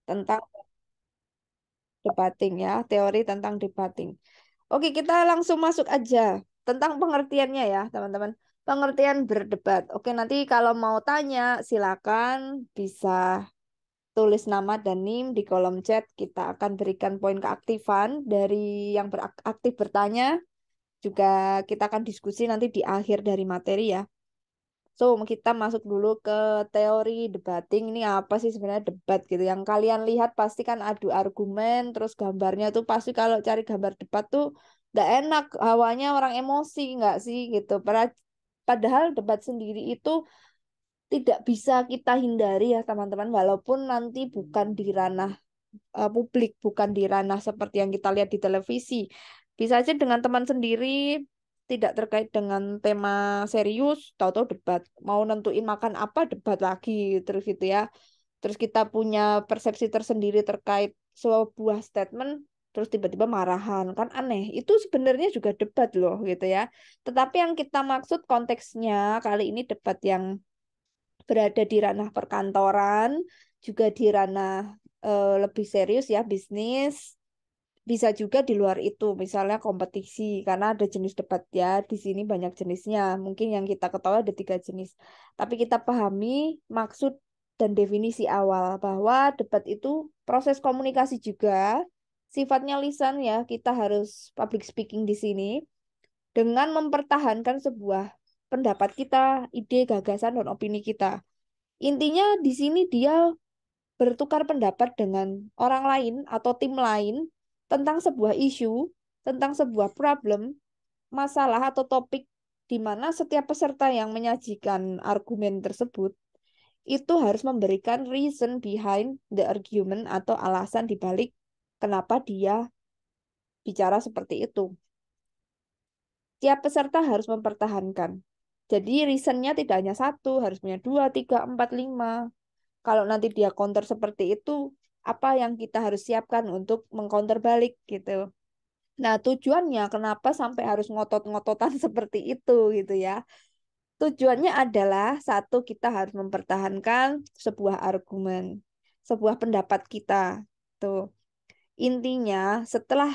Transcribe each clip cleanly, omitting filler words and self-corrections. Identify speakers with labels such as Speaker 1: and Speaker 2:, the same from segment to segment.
Speaker 1: tentang debating ya, teori tentang debating. Oke, kita langsung masuk aja tentang pengertiannya ya, teman-teman. Pengertian berdebat. Oke, nanti kalau mau tanya, silakan bisa tulis nama dan NIM di kolom chat. Kita akan berikan poin keaktifan dari yang beraktif bertanya. Juga kita akan diskusi nanti di akhir dari materi ya. So, kita masuk dulu ke teori debating. Ini apa sih sebenarnya debat gitu? Yang kalian lihat pasti kan adu argumen, terus gambarnya tuh pasti kalau cari gambar debat tuh nggak enak, hawanya orang emosi nggak sih gitu. Padahal debat sendiri itu tidak bisa kita hindari ya teman-teman, walaupun nanti bukan di ranah publik, bukan di ranah seperti yang kita lihat di televisi. Bisa aja dengan teman sendiri, tidak terkait dengan tema serius, tahu-tahu debat. Mau nentuin makan apa, debat lagi, terus gitu ya. Terus kita punya persepsi tersendiri terkait sebuah statement, terus tiba-tiba marahan. Kan aneh. Itu sebenarnya juga debat loh, gitu ya. Tetapi yang kita maksud konteksnya, kali ini debat yang berada di ranah perkantoran, juga di ranah lebih serius ya, bisnis. Bisa juga di luar itu, misalnya kompetisi, karena ada jenis debat ya, di sini banyak jenisnya. Mungkin yang kita ketahui ada 3 jenis. Tapi kita pahami maksud dan definisi awal bahwa debat itu proses komunikasi juga, sifatnya lisan ya, kita harus public speaking di sini, dengan mempertahankan sebuah pendapat kita, ide, gagasan, dan opini kita. Intinya di sini dia bertukar pendapat dengan orang lain atau tim lain tentang sebuah isu, tentang sebuah problem, masalah atau topik di mana setiap peserta yang menyajikan argumen tersebut itu harus memberikan reason behind the argument atau alasan dibalik kenapa dia bicara seperti itu. Tiap peserta harus mempertahankan. Jadi reasonnya tidak hanya satu, harus punya 2, 3, 4, 5. Kalau nanti dia counter seperti itu, apa yang kita harus siapkan untuk mengcounter balik gitu. Nah, tujuannya kenapa sampai harus ngotot-ngototan seperti itu gitu ya. Tujuannya adalah satu, kita harus mempertahankan sebuah argumen, sebuah pendapat kita. Tuh. Intinya, setelah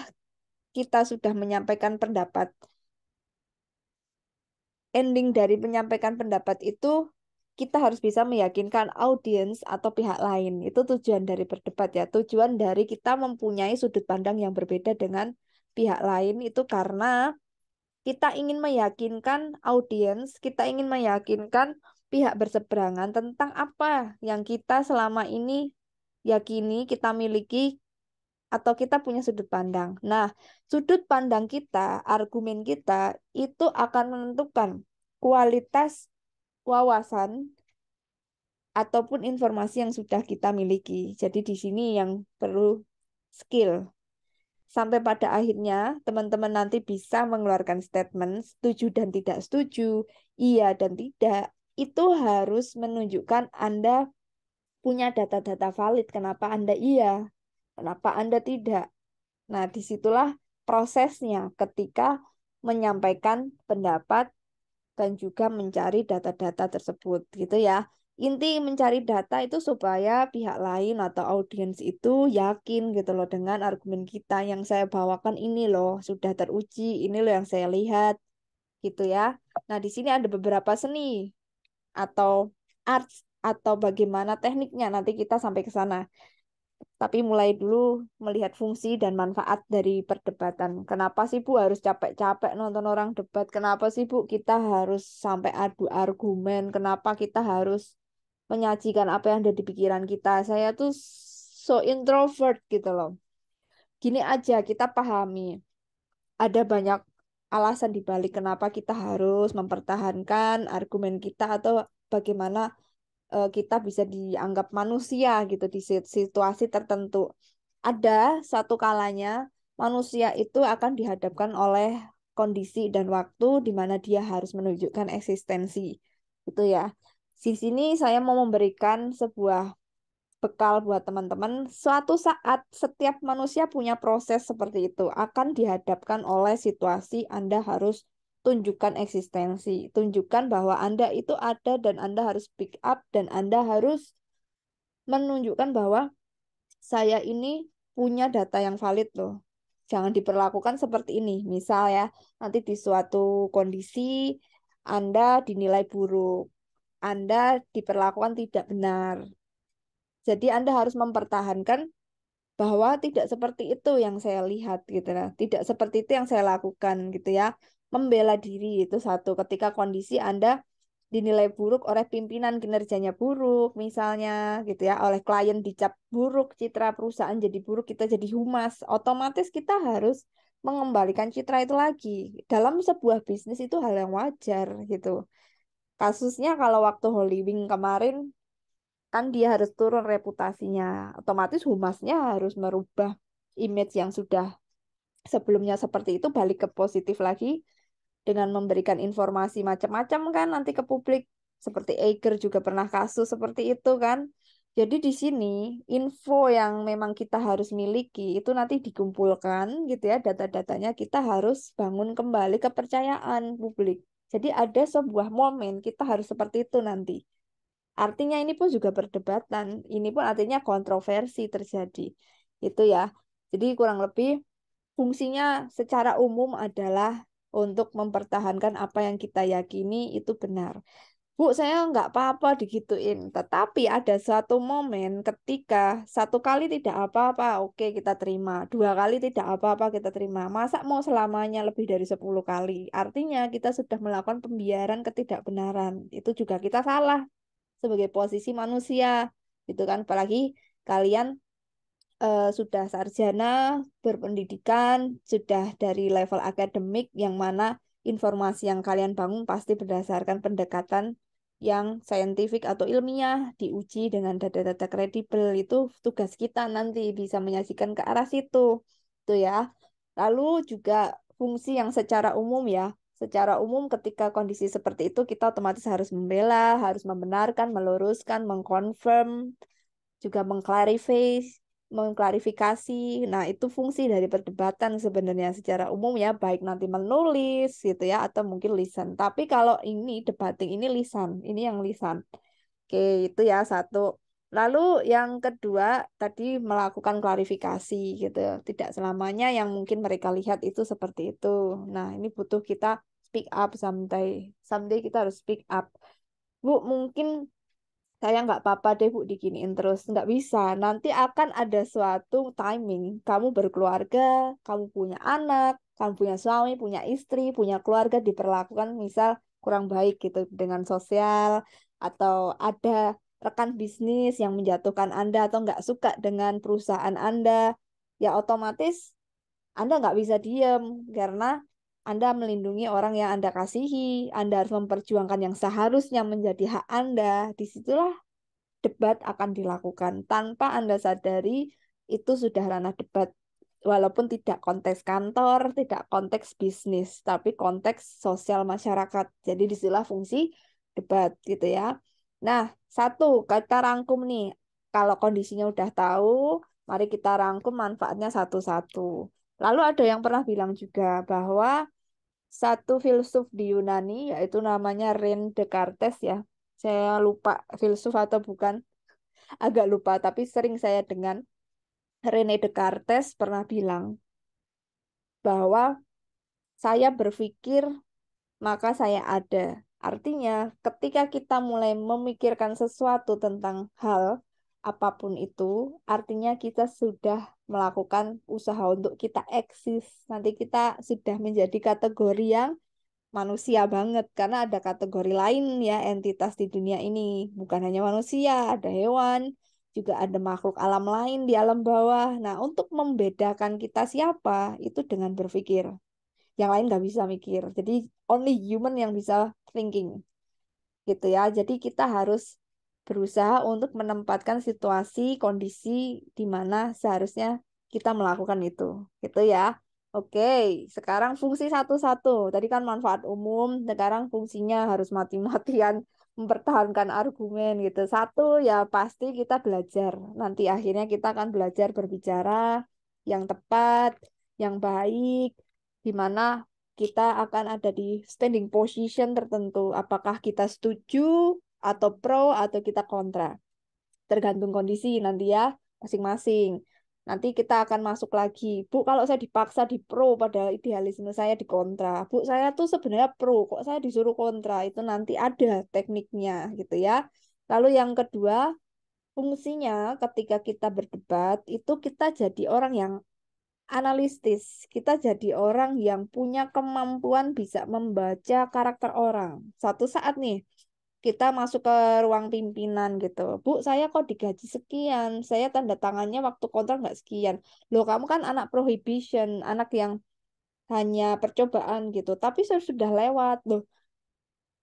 Speaker 1: kita sudah menyampaikan pendapat, ending dari menyampaikan pendapat itu kita harus bisa meyakinkan audiens atau pihak lain. Itu tujuan dari berdebat ya. Tujuan dari kita mempunyai sudut pandang yang berbeda dengan pihak lain itu karena kita ingin meyakinkan audiens, kita ingin meyakinkan pihak berseberangan tentang apa yang kita selama ini yakini, kita miliki, atau kita punya sudut pandang. Nah, sudut pandang kita, argumen kita itu akan menentukan kualitas wawasan ataupun informasi yang sudah kita miliki. Jadi di sini yang perlu skill. Sampai pada akhirnya teman-teman nanti bisa mengeluarkan statement setuju dan tidak setuju, iya dan tidak. Itu harus menunjukkan Anda punya data-data valid. Kenapa Anda iya, kenapa Anda tidak. Nah, disitulah prosesnya ketika menyampaikan pendapat dan juga mencari data-data tersebut, gitu ya. Inti mencari data itu supaya pihak lain atau audiens itu yakin gitu loh dengan argumen kita yang saya bawakan ini loh sudah teruji, ini loh yang saya lihat, gitu ya. Nah, di sini ada beberapa seni atau arts atau bagaimana tekniknya nanti kita sampai ke sana. Tapi mulai dulu melihat fungsi dan manfaat dari perdebatan. Kenapa sih Bu harus capek-capek nonton orang debat? Kenapa sih Bu kita harus sampai adu argumen? Kenapa kita harus menyajikan apa yang ada di pikiran kita? Saya tuh so introvert gitu loh. Gini aja kita pahami. Ada banyak alasan dibalik kenapa kita harus mempertahankan argumen kita atau bagaimana kita bisa dianggap manusia gitu di situasi tertentu. Ada satu kalanya manusia itu akan dihadapkan oleh kondisi dan waktu di mana dia harus menunjukkan eksistensi. Itu ya. Di sini saya mau memberikan sebuah bekal buat teman-teman. Suatu saat setiap manusia punya proses seperti itu, akan dihadapkan oleh situasi Anda harus tunjukkan eksistensi, tunjukkan bahwa Anda itu ada dan Anda harus pick up dan Anda harus menunjukkan bahwa saya ini punya data yang valid loh. Jangan diperlakukan seperti ini. Misal ya, nanti di suatu kondisi Anda dinilai buruk, Anda diperlakukan tidak benar. Jadi Anda harus mempertahankan bahwa tidak seperti itu yang saya lihat gitu lah. Tidak seperti itu yang saya lakukan gitu ya. Membela diri itu satu ketika kondisi Anda dinilai buruk oleh pimpinan, kinerjanya buruk misalnya gitu ya, oleh klien dicap buruk, citra perusahaan jadi buruk, kita jadi humas, otomatis kita harus mengembalikan citra itu lagi. Dalam sebuah bisnis itu hal yang wajar gitu. Kasusnya kalau waktu Holy Wing kemarin kan dia harus turun reputasinya, otomatis humasnya harus merubah image yang sudah sebelumnya seperti itu balik ke positif lagi dengan memberikan informasi macam-macam kan nanti ke publik. Seperti Eiger juga pernah kasus seperti itu kan. Jadi di sini info yang memang kita harus miliki itu nanti dikumpulkan gitu ya, data-datanya kita harus bangun kembali kepercayaan publik. Jadi ada sebuah momen kita harus seperti itu nanti. Artinya ini pun juga perdebatan, ini pun artinya kontroversi terjadi. Itu ya. Jadi kurang lebih fungsinya secara umum adalah untuk mempertahankan apa yang kita yakini itu benar. Bu, saya nggak apa-apa digituin. Tetapi ada suatu momen ketika satu kali tidak apa-apa, oke kita terima. Dua kali tidak apa-apa kita terima. Masa mau selamanya lebih dari 10 kali? Artinya kita sudah melakukan pembiaran ketidakbenaran. Itu juga kita salah sebagai posisi manusia. Gitu kan. Apalagi kalian sudah sarjana, berpendidikan, sudah dari level akademik yang mana informasi yang kalian bangun pasti berdasarkan pendekatan yang saintifik atau ilmiah, diuji dengan data-data kredibel. Itu tugas kita nanti bisa menyajikan ke arah situ. Itu ya. Lalu juga fungsi yang secara umum ya. Secara umum ketika kondisi seperti itu kita otomatis harus membela, harus membenarkan, meluruskan, mengkonfirm, juga mengklarifikasi. Nah, itu fungsi dari perdebatan sebenarnya secara umum ya, baik nanti menulis gitu ya atau mungkin lisan. Tapi kalau ini debating ini lisan, ini yang lisan. Oke, itu ya satu. Lalu yang kedua tadi melakukan klarifikasi gitu. Tidak selamanya yang mungkin mereka lihat itu seperti itu. Nah, ini butuh kita speak up someday. Someday kita harus speak up. Bu, mungkin saya nggak apa-apa deh Bu diginiin terus. Nggak bisa. Nanti akan ada suatu timing. Kamu berkeluarga, kamu punya anak, kamu punya suami, punya istri, punya keluarga diperlakukan misal kurang baik gitu dengan sosial atau ada rekan bisnis yang menjatuhkan Anda atau nggak suka dengan perusahaan Anda, ya otomatis Anda nggak bisa diem karena Anda melindungi orang yang Anda kasihi. Anda harus memperjuangkan yang seharusnya menjadi hak Anda. Disitulah debat akan dilakukan tanpa Anda sadari itu sudah ranah debat. Walaupun tidak konteks kantor, tidak konteks bisnis, tapi konteks sosial masyarakat. Jadi disitulah fungsi debat gitu ya. Nah, satu, kita rangkum nih. Kalau kondisinya udah tahu, mari kita rangkum manfaatnya satu-satu. Lalu ada yang pernah bilang juga bahwa satu filsuf di Yunani, yaitu namanya Rene Descartes ya. Saya lupa filsuf atau bukan, agak lupa, tapi sering saya dengar Rene Descartes pernah bilang bahwa saya berpikir maka saya ada. Artinya, ketika kita mulai memikirkan sesuatu tentang hal apapun itu, artinya kita sudah melakukan usaha untuk kita eksis. Nanti kita sudah menjadi kategori yang manusia banget karena ada kategori lain ya entitas di dunia ini, bukan hanya manusia, ada hewan, juga ada makhluk alam lain di alam bawah. Nah, untuk membedakan kita siapa itu dengan berpikir, yang lain nggak bisa mikir, jadi only human yang bisa thinking gitu ya. Jadi kita harus berusaha untuk menempatkan situasi, kondisi di mana seharusnya kita melakukan itu. Gitu ya. Oke, sekarang fungsi satu-satu. Tadi kan manfaat umum, sekarang fungsinya harus mati-matian mempertahankan argumen gitu. Satu, ya pasti kita belajar. Nanti akhirnya kita akan belajar berbicara yang tepat, yang baik, di mana kita akan ada di standing position tertentu. Apakah kita setuju atau pro atau kita kontra. Tergantung kondisi nanti ya. masing-masing. Nanti kita akan masuk lagi. Bu, kalau saya dipaksa di pro, padahal idealisme saya di kontra. Bu, saya tuh sebenarnya pro, kok saya disuruh kontra. Itu nanti ada tekniknya gitu ya. Lalu yang kedua, fungsinya ketika kita berdebat, itu kita jadi orang yang analitis. Kita jadi orang yang punya kemampuan bisa membaca karakter orang. Suatu saat nih, kita masuk ke ruang pimpinan gitu. Bu, saya kok digaji sekian? Saya tanda tangannya waktu kontrak nggak sekian. Loh, kamu kan anak prohibition, anak yang hanya percobaan gitu. Tapi saya sudah lewat. Loh,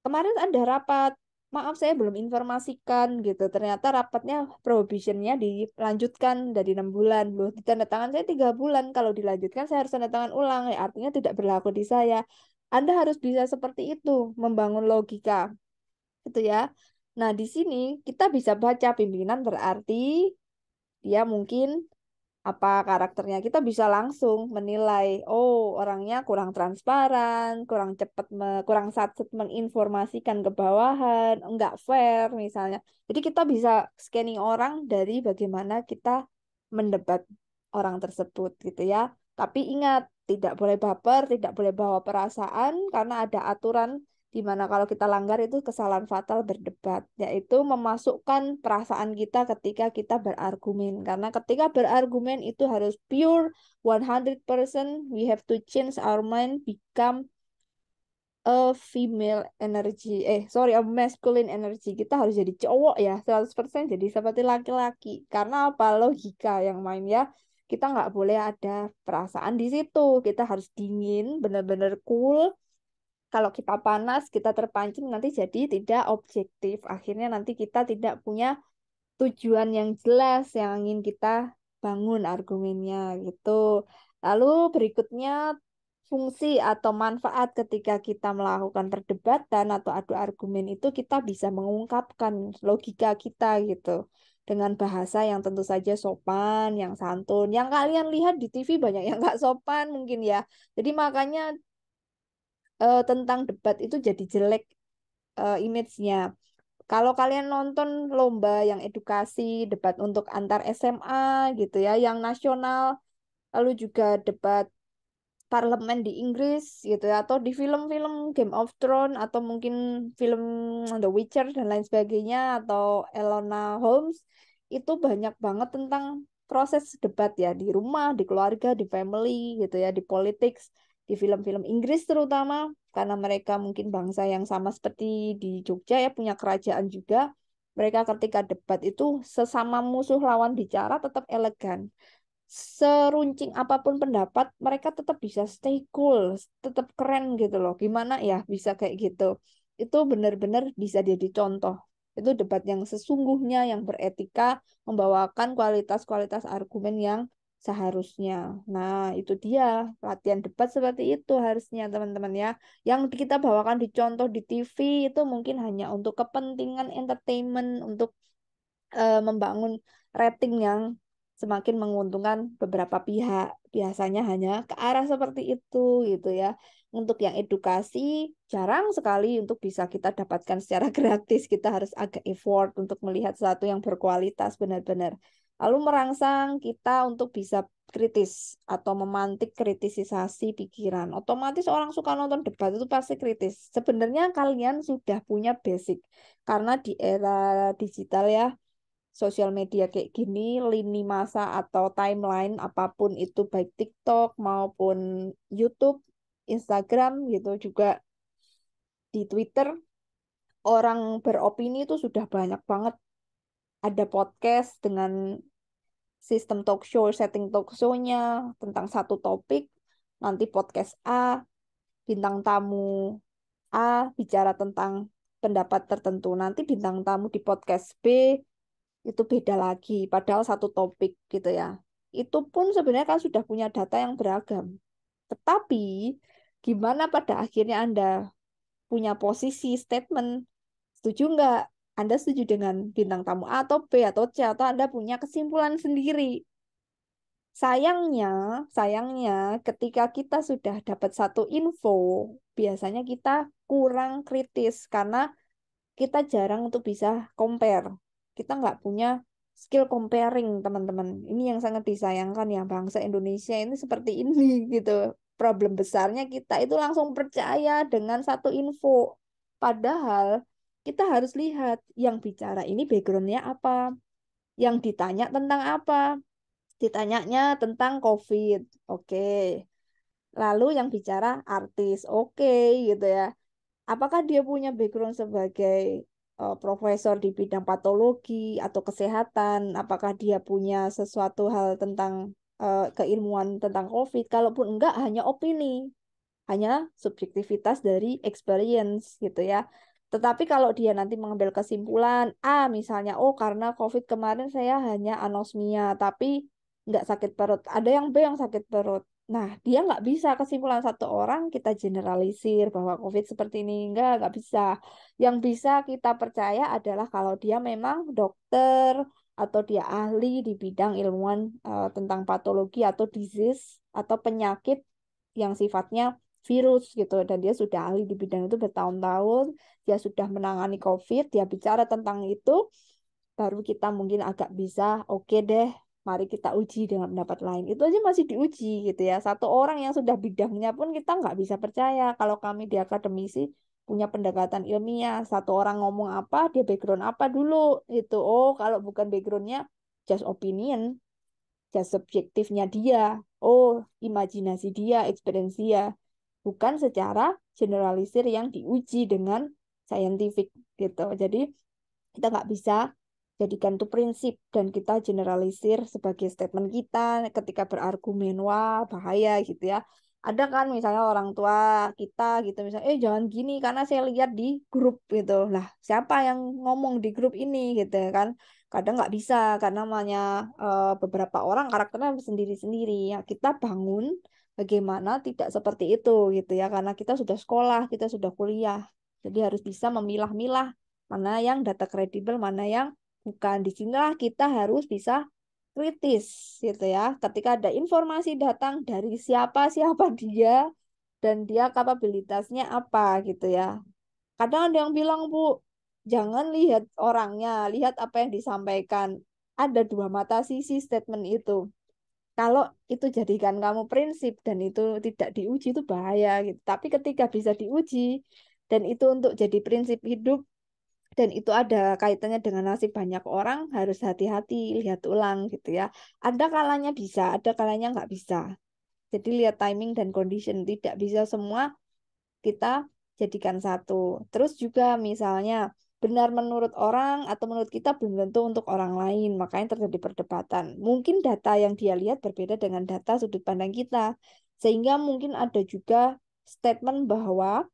Speaker 1: kemarin ada rapat. Maaf, saya belum informasikan gitu. Ternyata rapatnya prohibitionnya dilanjutkan dari 6 bulan. Loh, di tanda tangan saya 3 bulan. Kalau dilanjutkan, saya harus tanda tangan ulang. Ya, artinya tidak berlaku di saya. Anda harus bisa seperti itu, membangun logika. Gitu ya. Nah, di sini kita bisa baca pimpinan berarti dia mungkin apa karakternya. Kita bisa langsung menilai, oh orangnya kurang transparan, kurang cepat, kurang satset menginformasikan ke bawahan, enggak fair misalnya. Jadi kita bisa scanning orang dari bagaimana kita mendebat orang tersebut gitu ya. Tapi ingat, tidak boleh baper, tidak boleh bawa perasaan karena ada aturan di mana kalau kita langgar itu kesalahan fatal berdebat, yaitu memasukkan perasaan kita ketika kita berargumen. Karena ketika berargumen itu harus pure 100%, we have to change our mind, become a female energy. Sorry, a masculine energy. Kita harus jadi cowok ya, 100% jadi seperti laki-laki. Karena apa? Logika yang main ya. Kita nggak boleh ada perasaan di situ. Kita harus dingin, benar-benar cool, kalau kita panas, kita terpancing nanti jadi tidak objektif. Akhirnya nanti kita tidak punya tujuan yang jelas yang ingin kita bangun argumennya gitu. Lalu berikutnya fungsi atau manfaat ketika kita melakukan perdebatan atau adu argumen itu kita bisa mengungkapkan logika kita gitu. Dengan bahasa yang tentu saja sopan, yang santun. Yang kalian lihat di TV banyak yang nggak sopan mungkin ya. Jadi makanya tentang debat itu jadi jelek image-nya. Kalau kalian nonton lomba yang edukasi, debat untuk antar SMA gitu ya, yang nasional, lalu juga debat parlemen di Inggris gitu ya, atau di film-film Game of Thrones, atau mungkin film The Witcher dan lain sebagainya, atau Elona Holmes, itu banyak banget tentang proses debat ya, di rumah, di keluarga, di family gitu ya, di politics, di film-film Inggris terutama, karena mereka mungkin bangsa yang sama seperti di Jogja ya, punya kerajaan juga. Mereka ketika debat itu sesama musuh lawan bicara tetap elegan, seruncing apapun pendapat, mereka tetap bisa stay cool, tetap keren gitu loh. Gimana ya bisa kayak gitu? Itu benar-benar bisa jadi contoh. Itu debat yang sesungguhnya, yang beretika, membawakan kualitas-kualitas argumen yang seharusnya. Nah, itu dia latihan debat seperti itu harusnya teman-teman ya. Yang kita bawakan di contoh di TV itu mungkin hanya untuk kepentingan entertainment, untuk membangun rating yang semakin menguntungkan beberapa pihak. Biasanya hanya ke arah seperti itu gitu ya. Untuk yang edukasi jarang sekali untuk bisa kita dapatkan secara gratis. Kita harus agak effort untuk melihat sesuatu yang berkualitas benar-benar. Lalu merangsang kita untuk bisa kritis atau memantik kritisisasi pikiran. Otomatis orang suka nonton debat itu pasti kritis. Sebenarnya kalian sudah punya basic karena di era digital ya, sosial media kayak gini, lini masa atau timeline apapun itu, baik TikTok maupun YouTube, Instagram gitu, juga di Twitter, orang beropini itu sudah banyak banget. Ada podcast dengan sistem talk show, setting talk show-nya tentang satu topik. Nanti podcast A, bintang tamu A bicara tentang pendapat tertentu. Nanti bintang tamu di podcast B itu beda lagi, padahal satu topik gitu ya. Itu pun sebenarnya kan sudah punya data yang beragam. Tetapi gimana pada akhirnya Anda punya posisi statement, setuju nggak? Anda setuju dengan bintang tamu A atau B atau C, atau Anda punya kesimpulan sendiri. Sayangnya, sayangnya ketika kita sudah dapat satu info, biasanya kita kurang kritis karena kita jarang untuk bisa compare. Kita nggak punya skill comparing, teman-teman. Ini yang sangat disayangkan ya, bangsa Indonesia ini seperti ini gitu. Problem besarnya kita itu langsung percaya dengan satu info. Padahal kita harus lihat yang bicara ini backgroundnya apa, yang ditanya tentang apa. Ditanyanya tentang COVID, oke. Lalu yang bicara artis, oke gitu ya. Apakah dia punya background sebagai profesor di bidang patologi atau kesehatan? Apakah dia punya sesuatu hal tentang keilmuan tentang COVID? Kalaupun enggak, hanya opini, hanya subjektivitas dari experience gitu ya. Tetapi kalau dia nanti mengambil kesimpulan, misalnya, oh karena COVID kemarin saya hanya anosmia, tapi nggak sakit perut. Ada yang B yang sakit perut. Nah, dia nggak bisa kesimpulan satu orang kita generalisir bahwa COVID seperti ini. Nggak bisa. Yang bisa kita percaya adalah kalau dia memang dokter atau dia ahli di bidang ilmuwan tentang patologi atau disease atau penyakit yang sifatnya virus gitu dan dia sudah ahli di bidang itu bertahun-tahun, dia sudah menangani COVID, dia bicara tentang itu, baru kita mungkin agak bisa oke deh, mari kita uji dengan pendapat lain. Itu aja masih diuji gitu ya. Satu orang yang sudah bidangnya pun kita nggak bisa percaya kalau kami di akademisi punya pendekatan ilmiah. Satu orang ngomong apa, dia background apa dulu itu. Oh, kalau bukan backgroundnya just opinion, just subjektifnya dia. Oh, imajinasi dia, experience dia. Bukan secara generalisir yang diuji dengan scientific gitu. Jadi kita nggak bisa jadikan itu prinsip dan kita generalisir sebagai statement kita ketika berargumen, wah bahaya gitu ya. Ada kan misalnya orang tua kita gitu misalnya, jangan gini karena saya lihat di grup gitu. Lah siapa yang ngomong di grup ini gitu kan. Kadang nggak bisa karena namanya beberapa orang karakternya sendiri-sendiri ya. Kita bangun bagaimana tidak seperti itu gitu ya. Karena kita sudah sekolah, kita sudah kuliah. Jadi harus bisa memilah-milah mana yang data kredibel, mana yang bukan. Disinilah kita harus bisa kritis gitu ya. Ketika ada informasi datang dari siapa dia dan dia kapabilitasnya apa gitu ya. Kadang ada yang bilang, Bu, jangan lihat orangnya, lihat apa yang disampaikan. Ada dua mata sisi statement itu. Kalau itu jadikan kamu prinsip dan itu tidak diuji itu bahaya gitu. Tapi ketika bisa diuji dan itu untuk jadi prinsip hidup dan itu ada kaitannya dengan nasib banyak orang, harus hati-hati, lihat ulang gitu ya. Ada kalanya bisa, ada kalanya nggak bisa. Jadi lihat timing dan condition, tidak bisa semua kita jadikan satu. Terus juga misalnya benar menurut orang atau menurut kita belum tentu untuk orang lain, makanya terjadi perdebatan. Mungkin data yang dia lihat berbeda dengan data sudut pandang kita, sehingga mungkin ada juga statement bahwa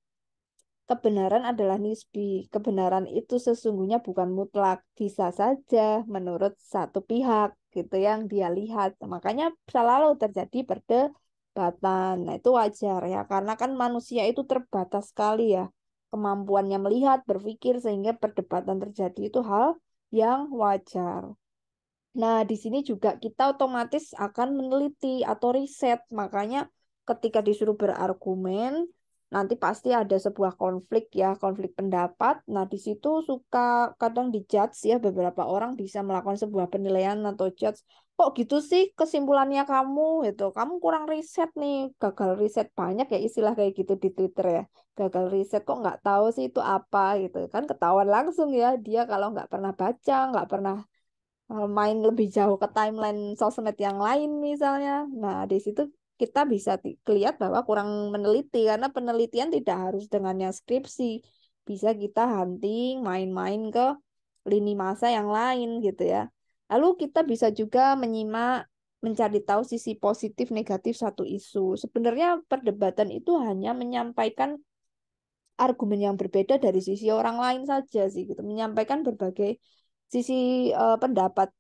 Speaker 1: kebenaran adalah nisbi. Kebenaran itu sesungguhnya bukan mutlak. Bisa saja menurut satu pihak gitu yang dia lihat. Makanya selalu terjadi perdebatan. Nah, itu wajar ya. Karena kan manusia itu terbatas sekali ya. Kemampuannya melihat, berpikir sehingga perdebatan terjadi itu hal yang wajar. Nah, di sini juga kita otomatis akan meneliti atau riset. Makanya ketika disuruh berargumen, nanti pasti ada sebuah konflik ya, konflik pendapat. Nah, di situ suka kadang dijudge ya, beberapa orang bisa melakukan sebuah penilaian atau judge. Kok gitu sih kesimpulannya kamu itu? Kamu kurang riset nih, gagal riset banyak ya istilah kayak gitu di Twitter ya. Gagal riset kok nggak tahu sih itu apa gitu kan ketahuan langsung ya dia kalau nggak pernah baca, nggak pernah main lebih jauh ke timeline sosmed yang lain misalnya. Nah, di situ kita bisa lihat bahwa kurang meneliti karena penelitian tidak harus dengannya skripsi. Bisa kita hunting, main-main ke lini masa yang lain gitu ya. Lalu kita bisa juga menyimak, mencari tahu sisi positif negatif satu isu. Sebenarnya perdebatan itu hanya menyampaikan argumen yang berbeda dari sisi orang lain saja sih gitu. Menyampaikan berbagai sisi pendapat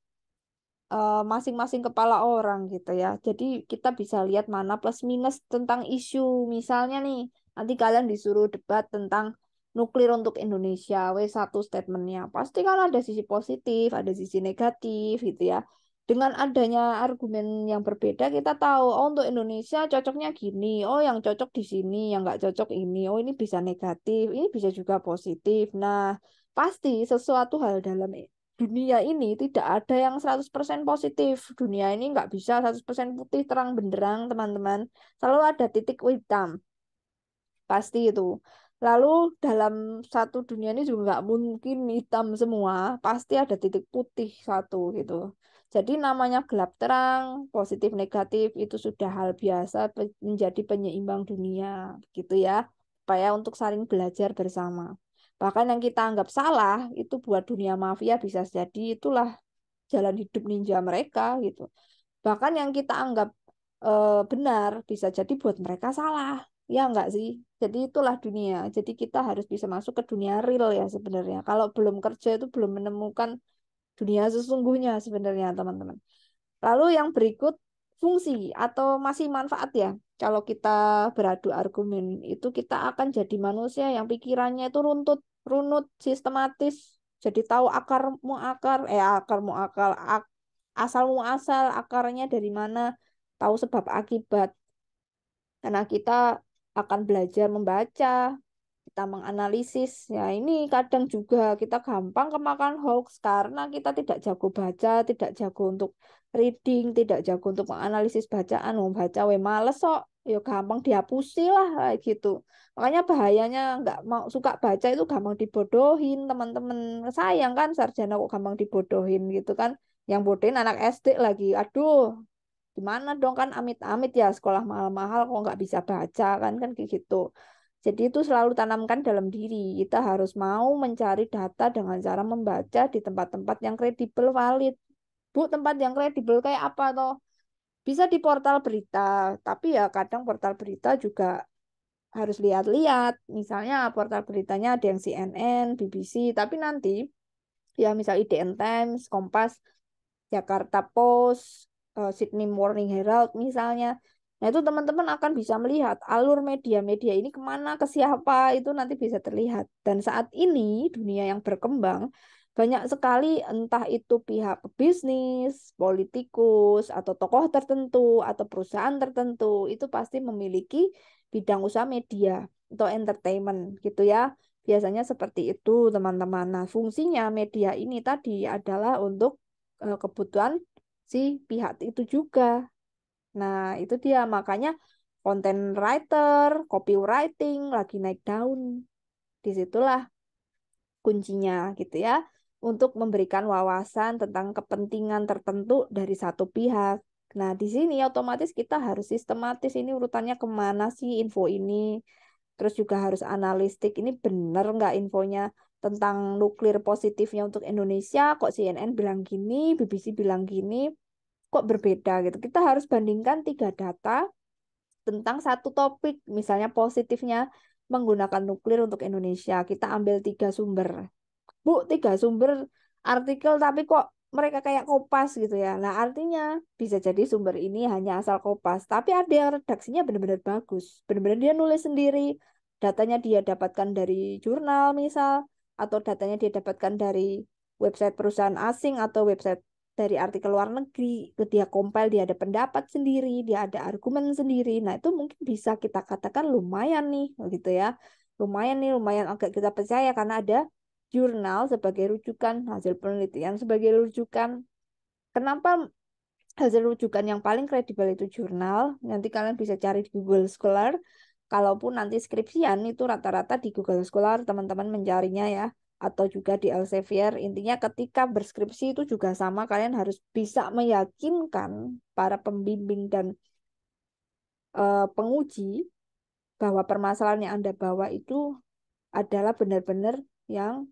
Speaker 1: masing-masing kepala orang gitu ya. Jadi kita bisa lihat mana plus minus tentang isu. Misalnya nih, nanti kalian disuruh debat tentang nuklir untuk Indonesia, W1 statementnya. Pasti kan ada sisi positif, ada sisi negatif gitu ya. Dengan adanya argumen yang berbeda, kita tahu, oh untuk Indonesia cocoknya gini, oh yang cocok di sini, yang nggak cocok ini, oh ini bisa negatif, ini bisa juga positif. Nah, pasti sesuatu hal dalam dunia ini tidak ada yang 100% positif. Dunia ini nggak bisa 100% putih terang benderang, teman-teman. Selalu ada titik hitam, pasti itu. Lalu dalam satu dunia ini juga nggak mungkin hitam semua, pasti ada titik putih satu gitu. Jadi namanya gelap terang, positif negatif itu sudah hal biasa menjadi penyeimbang dunia gitu ya. Supaya untuk saling belajar bersama. Bahkan yang kita anggap salah itu buat dunia mafia bisa jadi itulah jalan hidup ninja mereka gitu. Bahkan yang kita anggap benar bisa jadi buat mereka salah. Ya enggak sih? Jadi itulah dunia. Jadi kita harus bisa masuk ke dunia real ya sebenarnya. Kalau belum kerja itu belum menemukan dunia sesungguhnya sebenarnya teman-teman. Lalu yang berikut fungsi atau masih manfaat ya. Kalau kita beradu argumen itu kita akan jadi manusia yang pikirannya itu runtut, runut, sistematis. Jadi tahu akar muakal, asal muasal, akarnya dari mana, tahu sebab akibat. Karena kita akan belajar membaca, kita menganalisis. Ya, ini kadang juga kita gampang kemakan hoax karena kita tidak jago baca, tidak jago untuk reading, tidak jago untuk menganalisis bacaan. Mau baca we males kok, ya gampang dihapusi lah kayak gitu. Makanya bahayanya nggak mau suka baca itu gampang dibodohin, teman-teman. Sayang kan sarjana kok gampang dibodohin gitu kan. Yang bodohin anak SD lagi. Aduh, gimana dong kan amit-amit ya sekolah mahal-mahal kok nggak bisa baca kan kayak gitu. Jadi itu selalu tanamkan dalam diri. Kita harus mau mencari data dengan cara membaca di tempat-tempat yang kredibel, valid. Bu, tempat yang kredibel kayak apa toh? Bisa di portal berita, tapi ya kadang portal berita juga harus lihat-lihat. Misalnya portal beritanya ada yang CNN, BBC, tapi nanti ya misal IDN Times, Kompas, Jakarta Post, Sydney Morning Herald misalnya. Nah itu teman-teman akan bisa melihat alur media-media ini kemana, ke siapa, itu nanti bisa terlihat. Dan saat ini dunia yang berkembang, banyak sekali entah itu pihak bisnis, politikus, atau tokoh tertentu, atau perusahaan tertentu, itu pasti memiliki bidang usaha media atau entertainment gitu ya. Biasanya seperti itu teman-teman. Nah fungsinya media ini tadi adalah untuk kebutuhan si pihak itu juga. Nah, itu dia makanya content writer, copywriting lagi naik daun. Disitulah kuncinya gitu ya. Untuk memberikan wawasan tentang kepentingan tertentu dari satu pihak. Nah, di sini otomatis kita harus sistematis ini urutannya kemana sih info ini. Terus juga harus analistik. Ini benar nggak infonya tentang nuklir positifnya untuk Indonesia? Kok CNN bilang gini, BBC bilang gini, kok berbeda gitu. Kita harus bandingkan tiga data tentang satu topik. Misalnya positifnya menggunakan nuklir untuk Indonesia. Kita ambil tiga sumber. Bu, tiga sumber artikel tapi kok mereka kayak Kopas gitu ya. Nah, artinya bisa jadi sumber ini hanya asal Kopas, tapi ada yang redaksinya benar-benar bagus. Benar-benar dia nulis sendiri. Datanya dia dapatkan dari jurnal misal, atau datanya dia dapatkan dari website perusahaan asing atau website dari artikel luar negeri. Dia compile, dia ada pendapat sendiri, dia ada argumen sendiri. Nah, itu mungkin bisa kita katakan lumayan nih, gitu ya. Lumayan nih, lumayan agak kita percaya karena ada jurnal sebagai rujukan, hasil penelitian sebagai rujukan. Kenapa hasil rujukan yang paling kredibel itu jurnal? Nanti kalian bisa cari di Google Scholar. Kalaupun nanti skripsian itu rata-rata di Google Scholar teman-teman mencarinya ya. Atau juga di Elsevier. Intinya ketika berskripsi itu juga sama. Kalian harus bisa meyakinkan para pembimbing dan penguji bahwa permasalahan yang Anda bawa itu adalah benar-benar yang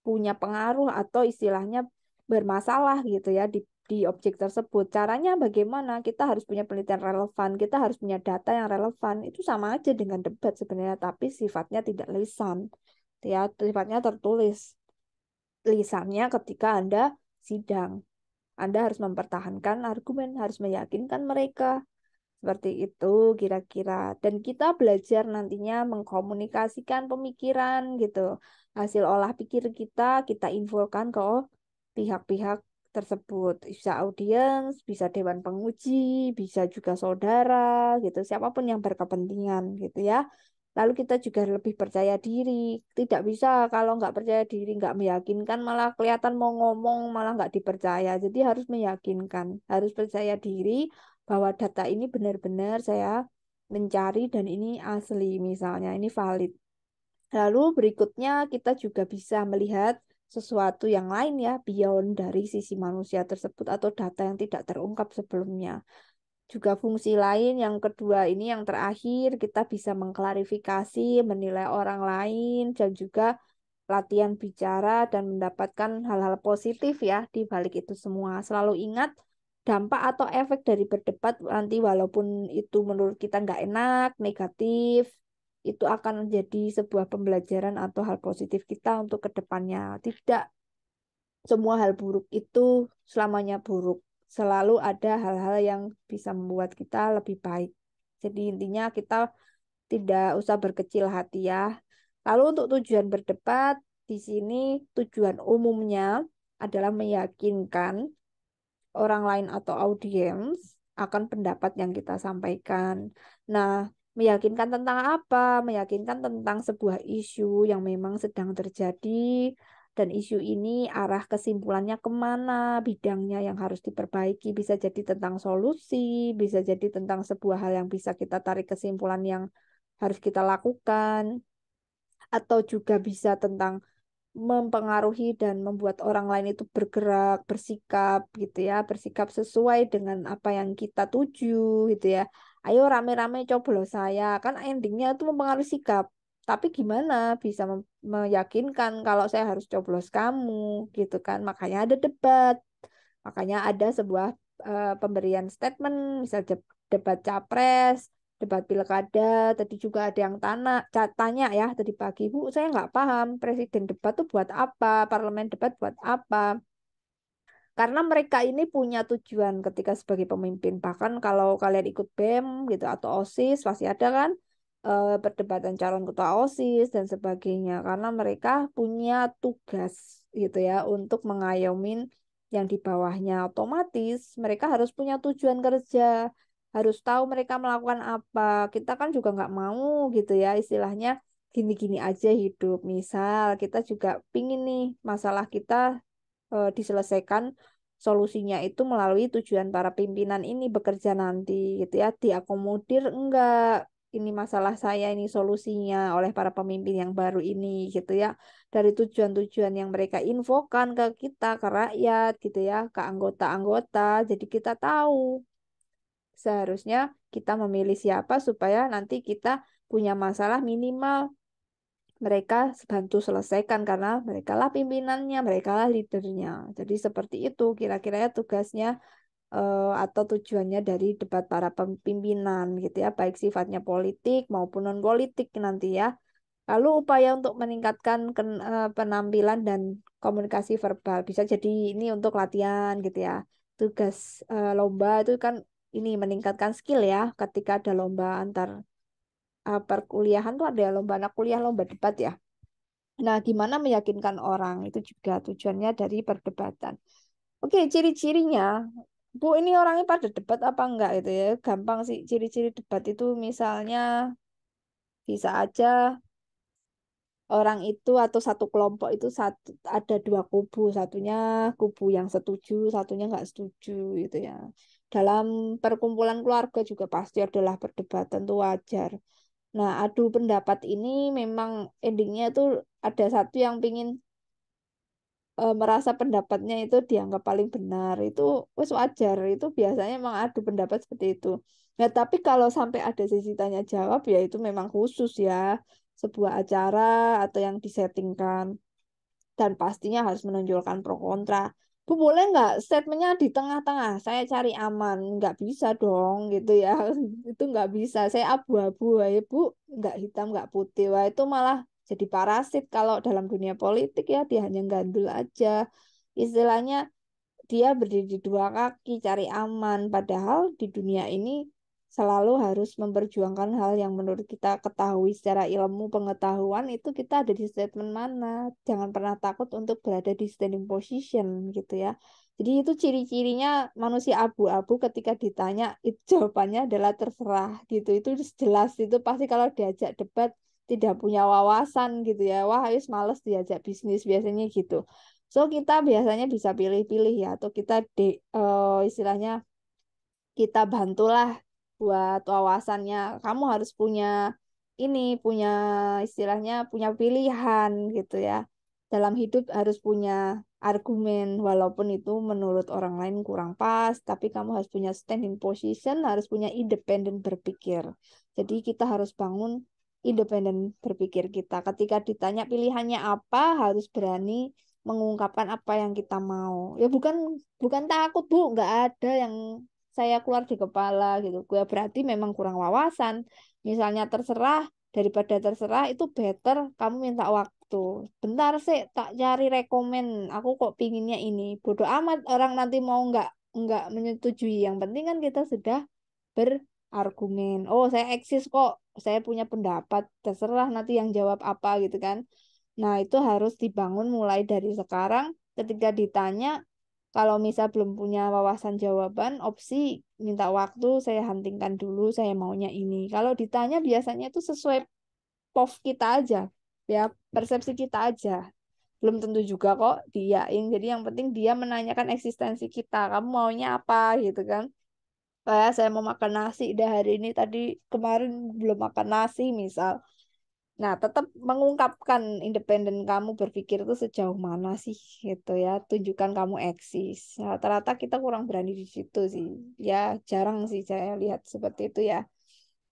Speaker 1: punya pengaruh atau istilahnya bermasalah gitu ya di objek tersebut. Caranya bagaimana? Kita harus punya penelitian relevan, kita harus punya data yang relevan. Itu sama aja dengan debat sebenarnya, tapi sifatnya tidak lisan. Ya, sifatnya tertulis. Lisannya ketika Anda sidang. Anda harus mempertahankan argumen, harus meyakinkan mereka. Seperti itu kira-kira. Dan kita belajar nantinya mengkomunikasikan pemikiran gitu. Hasil olah pikir kita infokan ke pihak-pihak tersebut. Bisa audiens, bisa dewan penguji, bisa juga saudara gitu. Siapapun yang berkepentingan gitu ya. Lalu kita juga lebih percaya diri. Tidak bisa kalau nggak percaya diri, nggak meyakinkan, malah kelihatan mau ngomong, malah nggak dipercaya. Jadi harus meyakinkan, harus percaya diri bahwa data ini benar-benar saya mencari dan ini asli misalnya, ini valid. Lalu berikutnya kita juga bisa melihat sesuatu yang lain ya, beyond dari sisi manusia tersebut atau data yang tidak terungkap sebelumnya. Juga fungsi lain yang kedua ini yang terakhir kita bisa mengklarifikasi, menilai orang lain dan juga latihan bicara dan mendapatkan hal-hal positif ya di balik itu semua. Selalu ingat dampak atau efek dari berdebat nanti walaupun itu menurut kita nggak enak, negatif, itu akan menjadi sebuah pembelajaran atau hal positif kita untuk kedepannya. Tidak semua hal buruk itu selamanya buruk. Selalu ada hal-hal yang bisa membuat kita lebih baik. Jadi intinya kita tidak usah berkecil hati ya. Lalu untuk tujuan berdebat, di sini tujuan umumnya adalah meyakinkan orang lain atau audiens akan pendapat yang kita sampaikan. Nah, meyakinkan tentang apa? Meyakinkan tentang sebuah isu yang memang sedang terjadi dan isu ini arah kesimpulannya kemana, bidangnya yang harus diperbaiki, bisa jadi tentang solusi, bisa jadi tentang sebuah hal yang bisa kita tarik kesimpulan yang harus kita lakukan, atau juga bisa tentang mempengaruhi dan membuat orang lain itu bergerak, bersikap gitu ya, bersikap sesuai dengan apa yang kita tuju gitu ya. Ayo rame-rame coblos saya, kan endingnya itu mempengaruhi sikap. Tapi gimana bisa meyakinkan kalau saya harus coblos kamu gitu kan? Makanya ada debat, makanya ada sebuah pemberian statement, misal debat capres, debat pilkada. Tadi juga ada yang tanya ya tadi pagi, Bu, saya nggak paham presiden debat tuh buat apa, parlemen debat buat apa. Karena mereka ini punya tujuan ketika sebagai pemimpin. Bahkan kalau kalian ikut BEM gitu atau OSIS pasti ada kan perdebatan calon ketua OSIS dan sebagainya. Karena mereka punya tugas gitu ya untuk mengayomin yang di bawahnya. Otomatis mereka harus punya tujuan kerja, harus tahu mereka melakukan apa. Kita kan juga nggak mau gitu ya istilahnya gini-gini aja hidup. Misal kita juga pingin nih masalah kita diselesaikan solusinya itu melalui tujuan para pimpinan ini bekerja nanti gitu ya, diakomodir enggak ini masalah saya ini solusinya oleh para pemimpin yang baru ini gitu ya, dari tujuan-tujuan yang mereka infokan ke kita, ke rakyat gitu ya, ke anggota-anggota, jadi kita tahu seharusnya kita memilih siapa supaya nanti kita punya masalah minimal mereka bantu selesaikan karena mereka lah pimpinannya, mereka lah leadernya. Jadi seperti itu kira-kira ya tugasnya atau tujuannya dari debat para pimpinan gitu ya, baik sifatnya politik maupun non politik nanti ya. Lalu upaya untuk meningkatkan penampilan dan komunikasi verbal bisa jadi ini untuk latihan gitu ya. Tugas lomba itu kan ini meningkatkan skill ya ketika ada lomba antar perkuliahan tuh ada lomba anak kuliah, lomba debat ya. Nah, gimana meyakinkan orang itu juga tujuannya dari perdebatan. Oke, ciri-cirinya. Bu, ini orangnya pada debat apa enggak itu ya? Gampang sih ciri-ciri debat itu misalnya bisa aja orang itu atau satu kelompok itu satu ada dua kubu, satunya kubu yang setuju, satunya enggak setuju gitu ya. Dalam perkumpulan keluarga juga pasti adalah perdebatan tuh wajar. Nah, adu pendapat ini memang endingnya tuh ada satu yang pingin merasa pendapatnya itu dianggap paling benar, itu wes wajar, itu biasanya emang adu pendapat seperti itu. Nah tapi kalau sampai ada sesi tanya jawab ya itu memang khusus ya, sebuah acara atau yang disettingkan dan pastinya harus menonjolkan pro kontra. Bu, boleh nggak statementnya di tengah-tengah, saya cari aman, nggak bisa dong gitu ya. Itu nggak bisa, saya abu-abu ya Bu, nggak hitam nggak putih, wah itu malah jadi parasit kalau dalam dunia politik ya, dia hanya gandul aja istilahnya, dia berdiri di dua kaki cari aman, padahal di dunia ini selalu harus memperjuangkan hal yang menurut kita ketahui secara ilmu pengetahuan, itu kita ada di statement mana. Jangan pernah takut untuk berada di standing position gitu ya. Jadi itu ciri-cirinya manusia abu-abu ketika ditanya itu jawabannya adalah terserah gitu. Itu jelas itu pasti kalau diajak debat tidak punya wawasan gitu ya. Wah, harus males diajak bisnis biasanya gitu. So kita biasanya bisa pilih-pilih ya atau kita istilahnya kita bantulah buat wawasannya. Kamu harus punya ini, punya istilahnya punya pilihan gitu ya. Dalam hidup harus punya argumen, walaupun itu menurut orang lain kurang pas, tapi kamu harus punya standing position, harus punya independen berpikir. Jadi kita harus bangun independen berpikir kita. Ketika ditanya pilihannya apa, harus berani mengungkapkan apa yang kita mau. Ya bukan bukan takut Bu, nggak ada yang saya keluar di kepala gitu. Gue berarti memang kurang wawasan. Misalnya terserah, daripada terserah itu better kamu minta waktu. Bentar sih, tak cari rekomen. Aku kok pinginnya ini. Bodoh amat orang nanti mau nggak menyetujui. Yang penting kan kita sudah berargumen. Oh, saya eksis kok. Saya punya pendapat. Terserah nanti yang jawab apa gitu kan. Nah, itu harus dibangun mulai dari sekarang. Ketika ditanya, kalau misal belum punya wawasan jawaban, opsi minta waktu, saya huntingkan dulu, saya maunya ini. Kalau ditanya biasanya itu sesuai POV kita aja, ya persepsi kita aja. Belum tentu juga kok diain. Jadi yang penting dia menanyakan eksistensi kita. Kamu maunya apa gitu kan? Kayak saya mau makan nasi, dah hari ini tadi kemarin belum makan nasi misal. Nah, tetap mengungkapkan independen kamu berpikir itu sejauh mana sih gitu ya. Tunjukkan kamu eksis. Nah, rata-rata kita kurang berani di situ sih. Ya, jarang sih saya lihat seperti itu ya.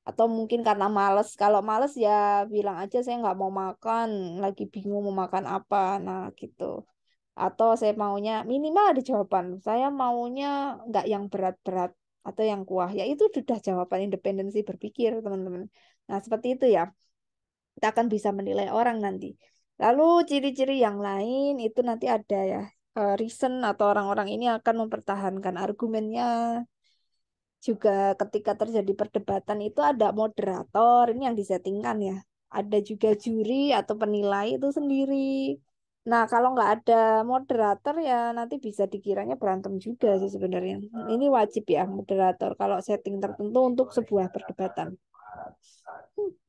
Speaker 1: Atau mungkin karena males. Kalau males ya bilang aja saya nggak mau makan, lagi bingung mau makan apa. Nah, gitu. Atau saya maunya minimal ada jawaban. Saya maunya nggak yang berat-berat atau yang kuah. Ya itu sudah jawaban independensi berpikir, teman-teman. Nah, seperti itu ya. Kita akan bisa menilai orang nanti. Lalu ciri-ciri yang lain itu nanti ada ya. Reason atau orang-orang ini akan mempertahankan argumennya. Juga ketika terjadi perdebatan itu ada moderator, ini yang disettingkan ya. Ada juga juri atau penilai itu sendiri. Nah, kalau nggak ada moderator ya nanti bisa dikiranya berantem juga sih sebenarnya. Ini wajib ya moderator kalau setting tertentu untuk sebuah perdebatan.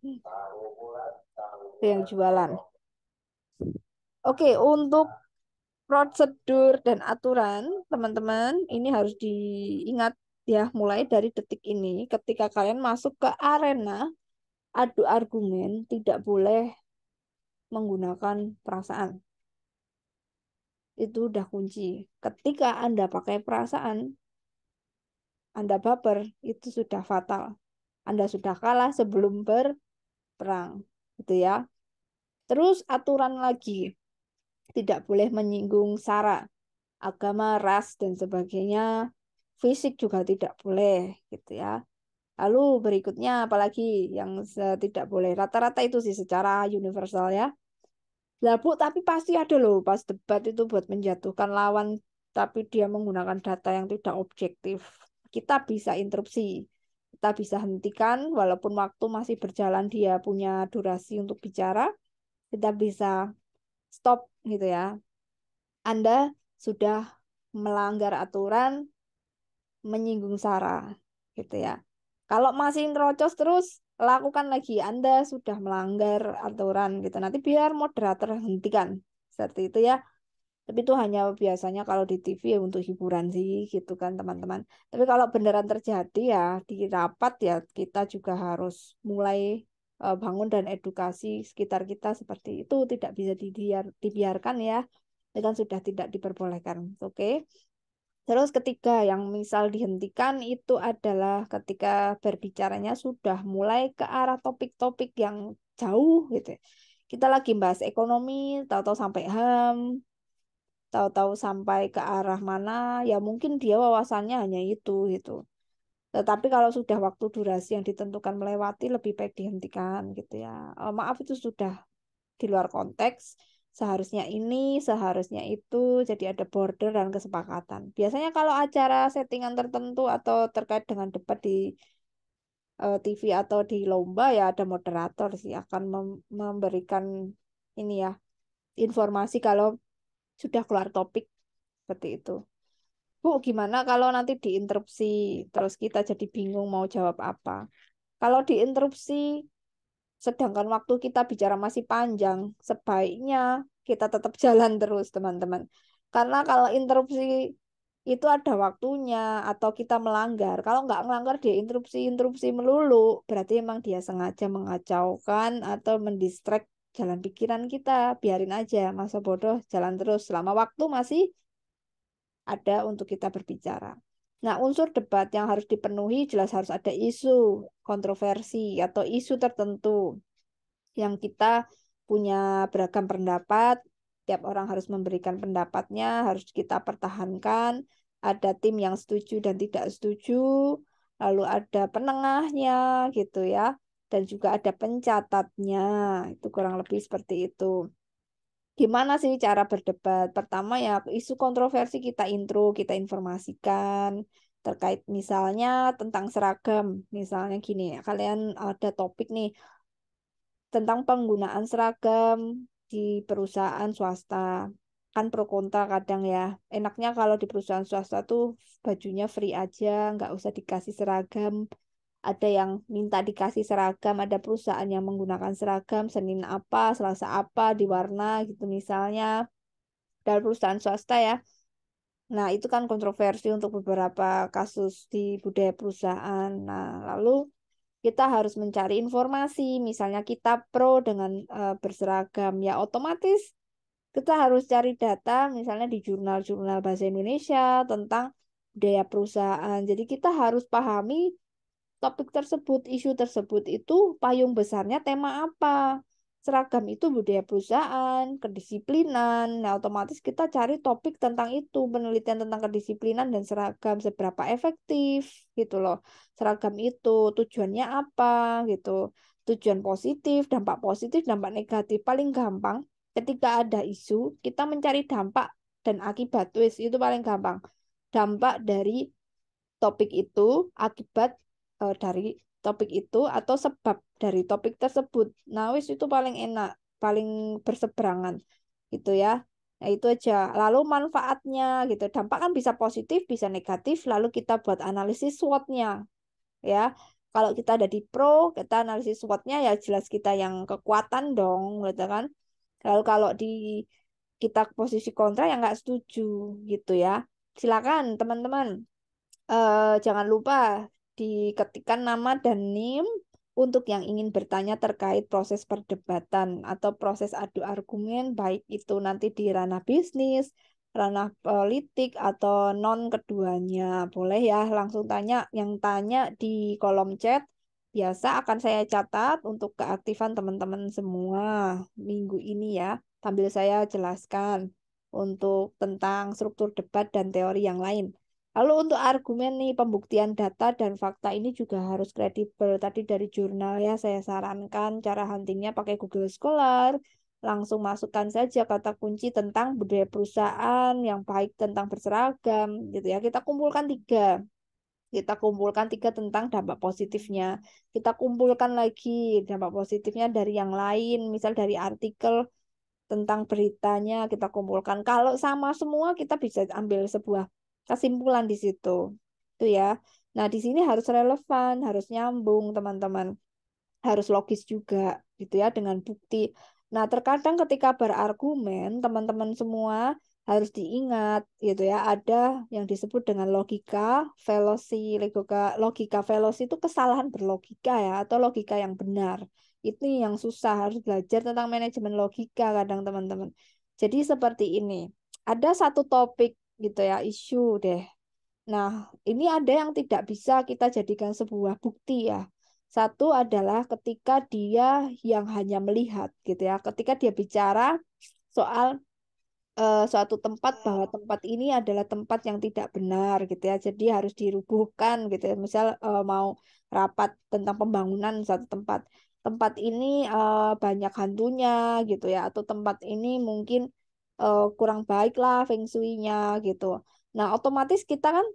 Speaker 1: Itu yang jualan. Oke, untuk prosedur dan aturan, teman-teman, ini harus diingat ya, mulai dari detik ini, ketika kalian masuk ke arena adu argumen, tidak boleh menggunakan perasaan. Itu udah kunci. Ketika Anda pakai perasaan, Anda baper, itu sudah fatal. Anda sudah kalah sebelum berperang. Gitu ya. Terus aturan lagi, tidak boleh menyinggung SARA, agama, ras, dan sebagainya. Fisik juga tidak boleh, gitu ya. Lalu berikutnya apalagi yang tidak boleh. Rata-rata itu sih secara universal ya. Lah Bu, tapi pasti ada loh pas debat itu buat menjatuhkan lawan, tapi dia menggunakan data yang tidak objektif. Kita bisa interupsi, kita bisa hentikan, walaupun waktu masih berjalan dia punya durasi untuk bicara, kita bisa stop gitu ya. Anda sudah melanggar aturan, menyinggung SARA gitu ya. Kalau masih nerocos terus, lakukan lagi. Anda sudah melanggar aturan gitu. Nanti biar moderator hentikan. Seperti itu ya. Tapi itu hanya biasanya kalau di TV ya untuk hiburan sih gitu kan teman-teman. Tapi kalau beneran terjadi ya di rapat ya kita juga harus mulai bangun dan edukasi sekitar kita seperti itu. Tidak bisa dibiarkan ya. Itu kan sudah tidak diperbolehkan. Oke. Terus ketiga yang misal dihentikan itu adalah ketika berbicaranya sudah mulai ke arah topik-topik yang jauh gitu, ya. Kita lagi bahas ekonomi, tahu-tahu sampai HAM, tahu-tahu sampai ke arah mana, ya mungkin dia wawasannya hanya itu gitu. Tetapi kalau sudah waktu durasi yang ditentukan melewati, lebih baik dihentikan gitu ya. Maaf itu sudah di luar konteks, seharusnya ini, seharusnya itu, jadi ada border dan kesepakatan. Biasanya kalau acara settingan tertentu atau terkait dengan debat di TV atau di lomba ya ada moderator sih akan memberikan ini ya informasi kalau sudah keluar topik seperti itu. Bu, gimana kalau nanti diinterupsi, terus kita jadi bingung mau jawab apa? Kalau diinterupsi, sedangkan waktu kita bicara masih panjang, sebaiknya kita tetap jalan terus, teman-teman. Karena kalau interupsi itu ada waktunya atau kita melanggar. Kalau nggak melanggar dia interupsi melulu, berarti emang dia sengaja mengacaukan atau mendistract jalan pikiran kita. Biarin aja, masa bodoh jalan terus selama waktu masih ada untuk kita berbicara. Nah, unsur debat yang harus dipenuhi jelas harus ada isu, kontroversi, atau isu tertentu yang kita punya beragam pendapat. Tiap orang harus memberikan pendapatnya, harus kita pertahankan. Ada tim yang setuju dan tidak setuju, lalu ada penengahnya gitu ya, dan juga ada pencatatnya. Itu kurang lebih seperti itu. Gimana sih cara berdebat? Pertama ya isu kontroversi kita intro, kita informasikan terkait misalnya tentang seragam. Misalnya gini, ya, kalian ada topik nih tentang penggunaan seragam di perusahaan swasta. Kan pro kontra kadang ya. Enaknya kalau di perusahaan swasta tuh bajunya free aja, nggak usah dikasih seragam. Ada yang minta dikasih seragam, ada perusahaan yang menggunakan seragam Senin apa, Selasa apa, di warna gitu misalnya. Dari perusahaan swasta ya. Nah, itu kan kontroversi untuk beberapa kasus di budaya perusahaan. Nah, lalu kita harus mencari informasi, misalnya kita pro dengan berseragam, ya otomatis kita harus cari data, misalnya di jurnal-jurnal bahasa Indonesia tentang budaya perusahaan. Jadi kita harus pahami topik tersebut, isu tersebut itu payung besarnya tema apa. Seragam itu budaya perusahaan, kedisiplinan. Nah, otomatis kita cari topik tentang itu, penelitian tentang kedisiplinan dan seragam seberapa efektif gitu loh. Seragam itu tujuannya apa gitu. Tujuan positif, dampak negatif. Paling gampang ketika ada isu, kita mencari dampak dan akibat. Wis, itu paling gampang. Dampak dari topik itu, akibat dari topik itu, atau sebab dari topik tersebut. Nah, wis itu paling enak, paling berseberangan gitu ya. Nah, itu aja. Lalu manfaatnya gitu. Dampak kan bisa positif, bisa negatif, lalu kita buat analisis SWOT-nya ya. Kalau kita ada di pro, kita analisis SWOT-nya ya jelas kita yang kekuatan dong, gitu kan. Lalu kalau di kita posisi kontra ya nggak setuju gitu ya. Silakan teman-teman. Jangan lupa diketikkan nama dan NIM untuk yang ingin bertanya terkait proses perdebatan atau proses adu argumen, baik itu nanti di ranah bisnis, ranah politik, atau non keduanya. Boleh ya, langsung tanya. Yang tanya di kolom chat, biasa akan saya catat untuk keaktifan teman-teman semua minggu ini ya, sambil saya jelaskan untuk tentang struktur debat dan teori yang lain. Lalu untuk argumen nih, pembuktian data dan fakta ini juga harus kredibel. Tadi dari jurnal ya saya sarankan cara huntingnya pakai Google Scholar. Langsung masukkan saja kata kunci tentang budaya perusahaan yang baik tentang berseragam gitu ya. Kita kumpulkan tiga. Kita kumpulkan tiga tentang dampak positifnya. Kita kumpulkan lagi dampak positifnya dari yang lain. Misal dari artikel tentang beritanya kita kumpulkan. Kalau sama semua kita bisa ambil sebuah kesimpulan di situ. Itu ya. Nah, di sini harus relevan, harus nyambung, teman-teman. Harus logis juga gitu ya dengan bukti. Nah, terkadang ketika berargumen, teman-teman semua harus diingat gitu ya, ada yang disebut dengan logika fallacy. Logika fallacy itu kesalahan berlogika ya atau logika yang benar. Itu yang susah, harus belajar tentang manajemen logika kadang teman-teman. Jadi seperti ini. Ada satu topik gitu ya, isu deh. Nah, ini ada yang tidak bisa kita jadikan sebuah bukti ya. Satu adalah ketika dia yang hanya melihat gitu ya. Ketika dia bicara soal suatu tempat bahwa tempat ini adalah tempat yang tidak benar gitu ya. Jadi harus dirubuhkan gitu ya. Misal mau rapat tentang pembangunan suatu tempat. Tempat ini banyak hantunya gitu ya. Atau tempat ini mungkin kurang baik lah feng shui-nya gitu. Nah, otomatis kita kan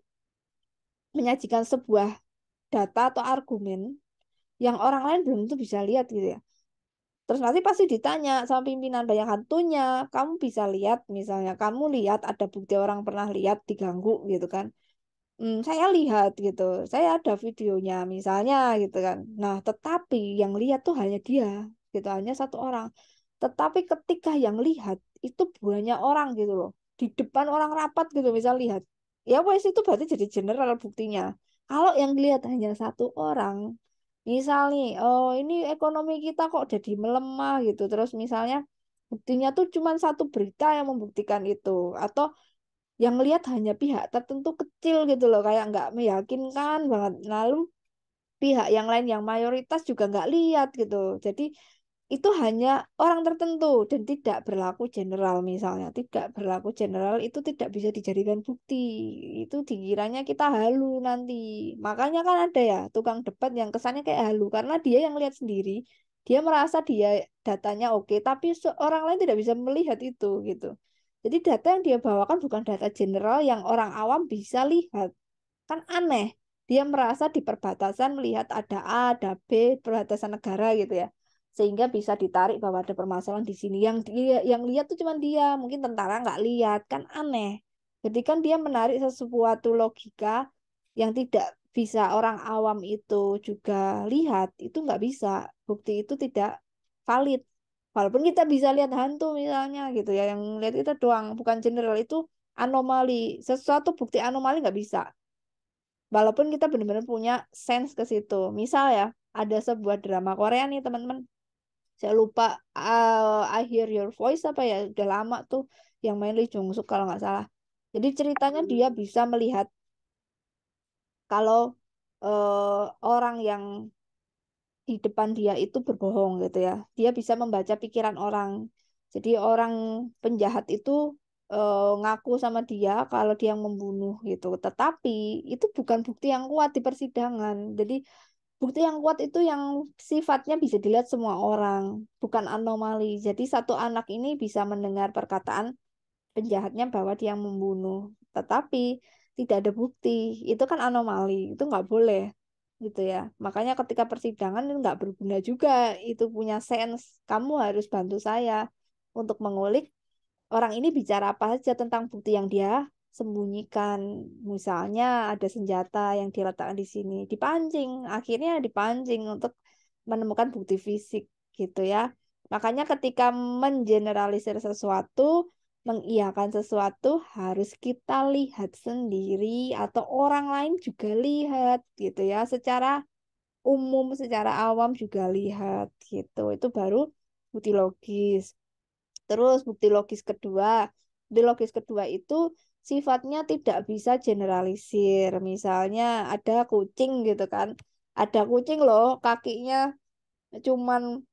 Speaker 1: menyajikan sebuah data atau argumen yang orang lain belum tentu bisa lihat gitu ya. Terus nanti pasti ditanya sama pimpinan banyak hantunya. Kamu bisa lihat, misalnya kamu lihat ada bukti orang pernah lihat diganggu gitu kan. Saya lihat gitu, saya ada videonya misalnya gitu kan. Nah, tetapi yang lihat tuh hanya dia, gitu, hanya satu orang. Tetapi ketika yang lihat itu banyak orang gitu loh, di depan orang rapat gitu, misal lihat, ya wes itu berarti jadi general buktinya. Kalau yang lihat hanya satu orang, misal nih, oh ini ekonomi kita kok jadi melemah gitu, terus misalnya buktinya tuh cuma satu berita yang membuktikan itu, atau yang lihat hanya pihak tertentu kecil gitu loh, kayak nggak meyakinkan banget, lalu pihak yang lain yang mayoritas juga nggak lihat gitu, jadi itu hanya orang tertentu dan tidak berlaku general, misalnya tidak berlaku general, itu tidak bisa dijadikan bukti, itu dikiranya kita halu nanti. Makanya kan ada ya tukang debat yang kesannya kayak halu karena dia yang lihat sendiri, dia merasa dia datanya oke, tapi orang lain tidak bisa melihat itu gitu. Jadi data yang dia bawakan bukan data general yang orang awam bisa lihat. Kan aneh. Dia merasa di perbatasan melihat ada A, ada B, perbatasan negara gitu ya. Sehingga bisa ditarik bahwa ada permasalahan di sini. Yang dia yang lihat tuh cuma dia, mungkin tentara nggak lihat, kan aneh. Jadi kan dia menarik sesuatu logika yang tidak bisa orang awam itu juga lihat, itu nggak bisa. Bukti itu tidak valid. Walaupun kita bisa lihat hantu misalnya gitu ya, yang lihat itu doang, bukan general, itu anomali. Sesuatu bukti anomali nggak bisa. Walaupun kita benar-benar punya sense ke situ. Misal ya, ada sebuah drama Korea nih teman-teman. Saya lupa, I Hear Your Voice apa ya, udah lama tuh, yang main Lee Jung Suk kalau nggak salah. Jadi ceritanya dia bisa melihat kalau orang yang di depan dia itu berbohong gitu ya. Dia bisa membaca pikiran orang. Jadi orang penjahat itu ngaku sama dia kalau dia yang membunuh gitu. Tetapi itu bukan bukti yang kuat di persidangan. Jadi bukti yang kuat itu yang sifatnya bisa dilihat semua orang, bukan anomali. Jadi satu anak ini bisa mendengar perkataan penjahatnya bahwa dia yang membunuh, tetapi tidak ada bukti. Itu kan anomali, itu nggak boleh gitu ya. Makanya ketika persidangan itu nggak berguna juga, itu punya sense. Kamu harus bantu saya untuk mengulik orang ini bicara apa saja tentang bukti yang dia sembunyikan. Misalnya ada senjata yang diletakkan di sini, dipancing, akhirnya dipancing untuk menemukan bukti fisik gitu ya. Makanya ketika mengeneralisir sesuatu, mengiyakan sesuatu, harus kita lihat sendiri atau orang lain juga lihat gitu ya. Secara umum, secara awam juga lihat gitu. Itu baru bukti logis. Terus bukti logis kedua itu sifatnya tidak bisa generalisir. Misalnya ada kucing gitu kan. Ada kucing loh, kakinya cuman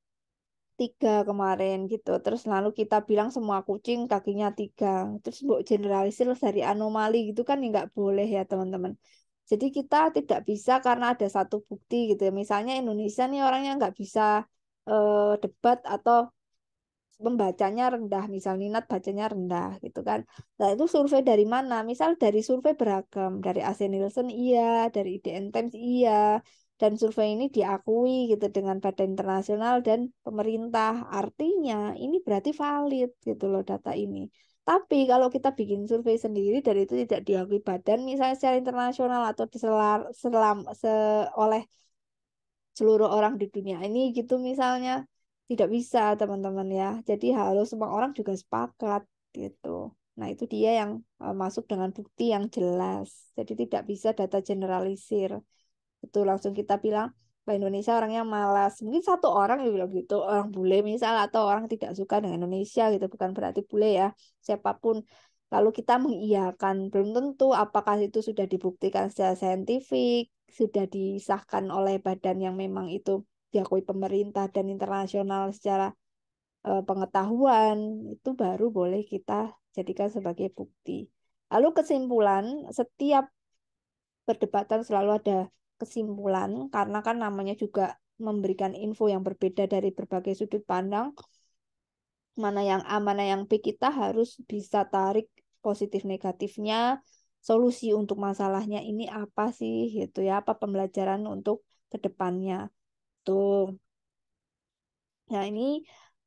Speaker 1: 3 kemarin gitu. Terus lalu kita bilang semua kucing kakinya 3. Terus buat generalisir dari anomali gitu kan ya nggak boleh ya teman-teman. Jadi kita tidak bisa karena ada satu bukti gitu ya. Misalnya Indonesia nih orangnya nggak bisa debat atau membacanya rendah, misal minat bacanya rendah gitu kan. Nah, itu survei dari mana? Misal dari survei beragam, dari AC Nielsen iya, dari IDN Times iya, dan survei ini diakui gitu dengan badan internasional dan pemerintah. Artinya ini berarti valid gitu loh data ini. Tapi kalau kita bikin survei sendiri dan itu tidak diakui badan, misalnya secara internasional atau oleh seluruh orang di dunia ini gitu misalnya, tidak bisa teman-teman ya, jadi harus semua orang juga sepakat gitu. Nah itu dia yang masuk dengan bukti yang jelas, jadi tidak bisa data generalisir itu langsung kita bilang Pak Indonesia orangnya malas, mungkin satu orang yang bilang gitu, orang bule misal, atau orang tidak suka dengan Indonesia gitu, bukan berarti bule ya, siapapun. Lalu kita mengiyakan, belum tentu apakah itu sudah dibuktikan secara saintifik, sudah disahkan oleh badan yang memang itu diakui pemerintah dan internasional secara pengetahuan, itu baru boleh kita jadikan sebagai bukti. Lalu kesimpulan, setiap perdebatan selalu ada kesimpulan karena kan namanya juga memberikan info yang berbeda dari berbagai sudut pandang, mana yang A mana yang B, kita harus bisa tarik positif negatifnya, solusi untuk masalahnya ini apa sih gitu ya, apa pembelajaran untuk kedepannya tuh. Nah, ini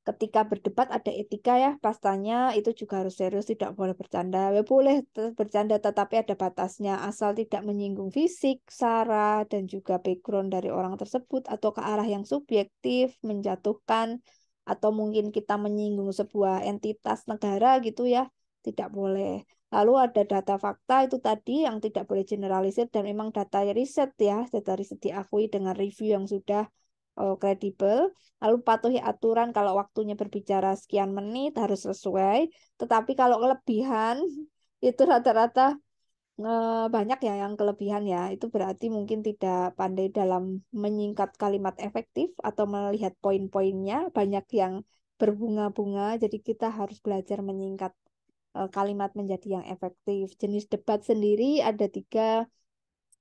Speaker 1: ketika berdebat ada etika ya, pas tanya itu juga harus serius, tidak boleh bercanda. Ya, boleh bercanda tetapi ada batasnya, asal tidak menyinggung fisik, sara, dan juga background dari orang tersebut atau ke arah yang subjektif, menjatuhkan, atau mungkin kita menyinggung sebuah entitas negara gitu ya, tidak boleh. Lalu ada data fakta itu tadi yang tidak boleh generalisir dan memang data riset ya, data riset diakui dengan review yang sudah kredibel. Lalu patuhi aturan kalau waktunya berbicara sekian menit harus sesuai. Tetapi kalau kelebihan itu rata-rata banyak ya yang kelebihan ya. Itu berarti mungkin tidak pandai dalam menyingkat kalimat efektif atau melihat poin-poinnya. Banyak yang berbunga-bunga. Jadi kita harus belajar menyingkat kalimat menjadi yang efektif. Jenis debat sendiri ada tiga.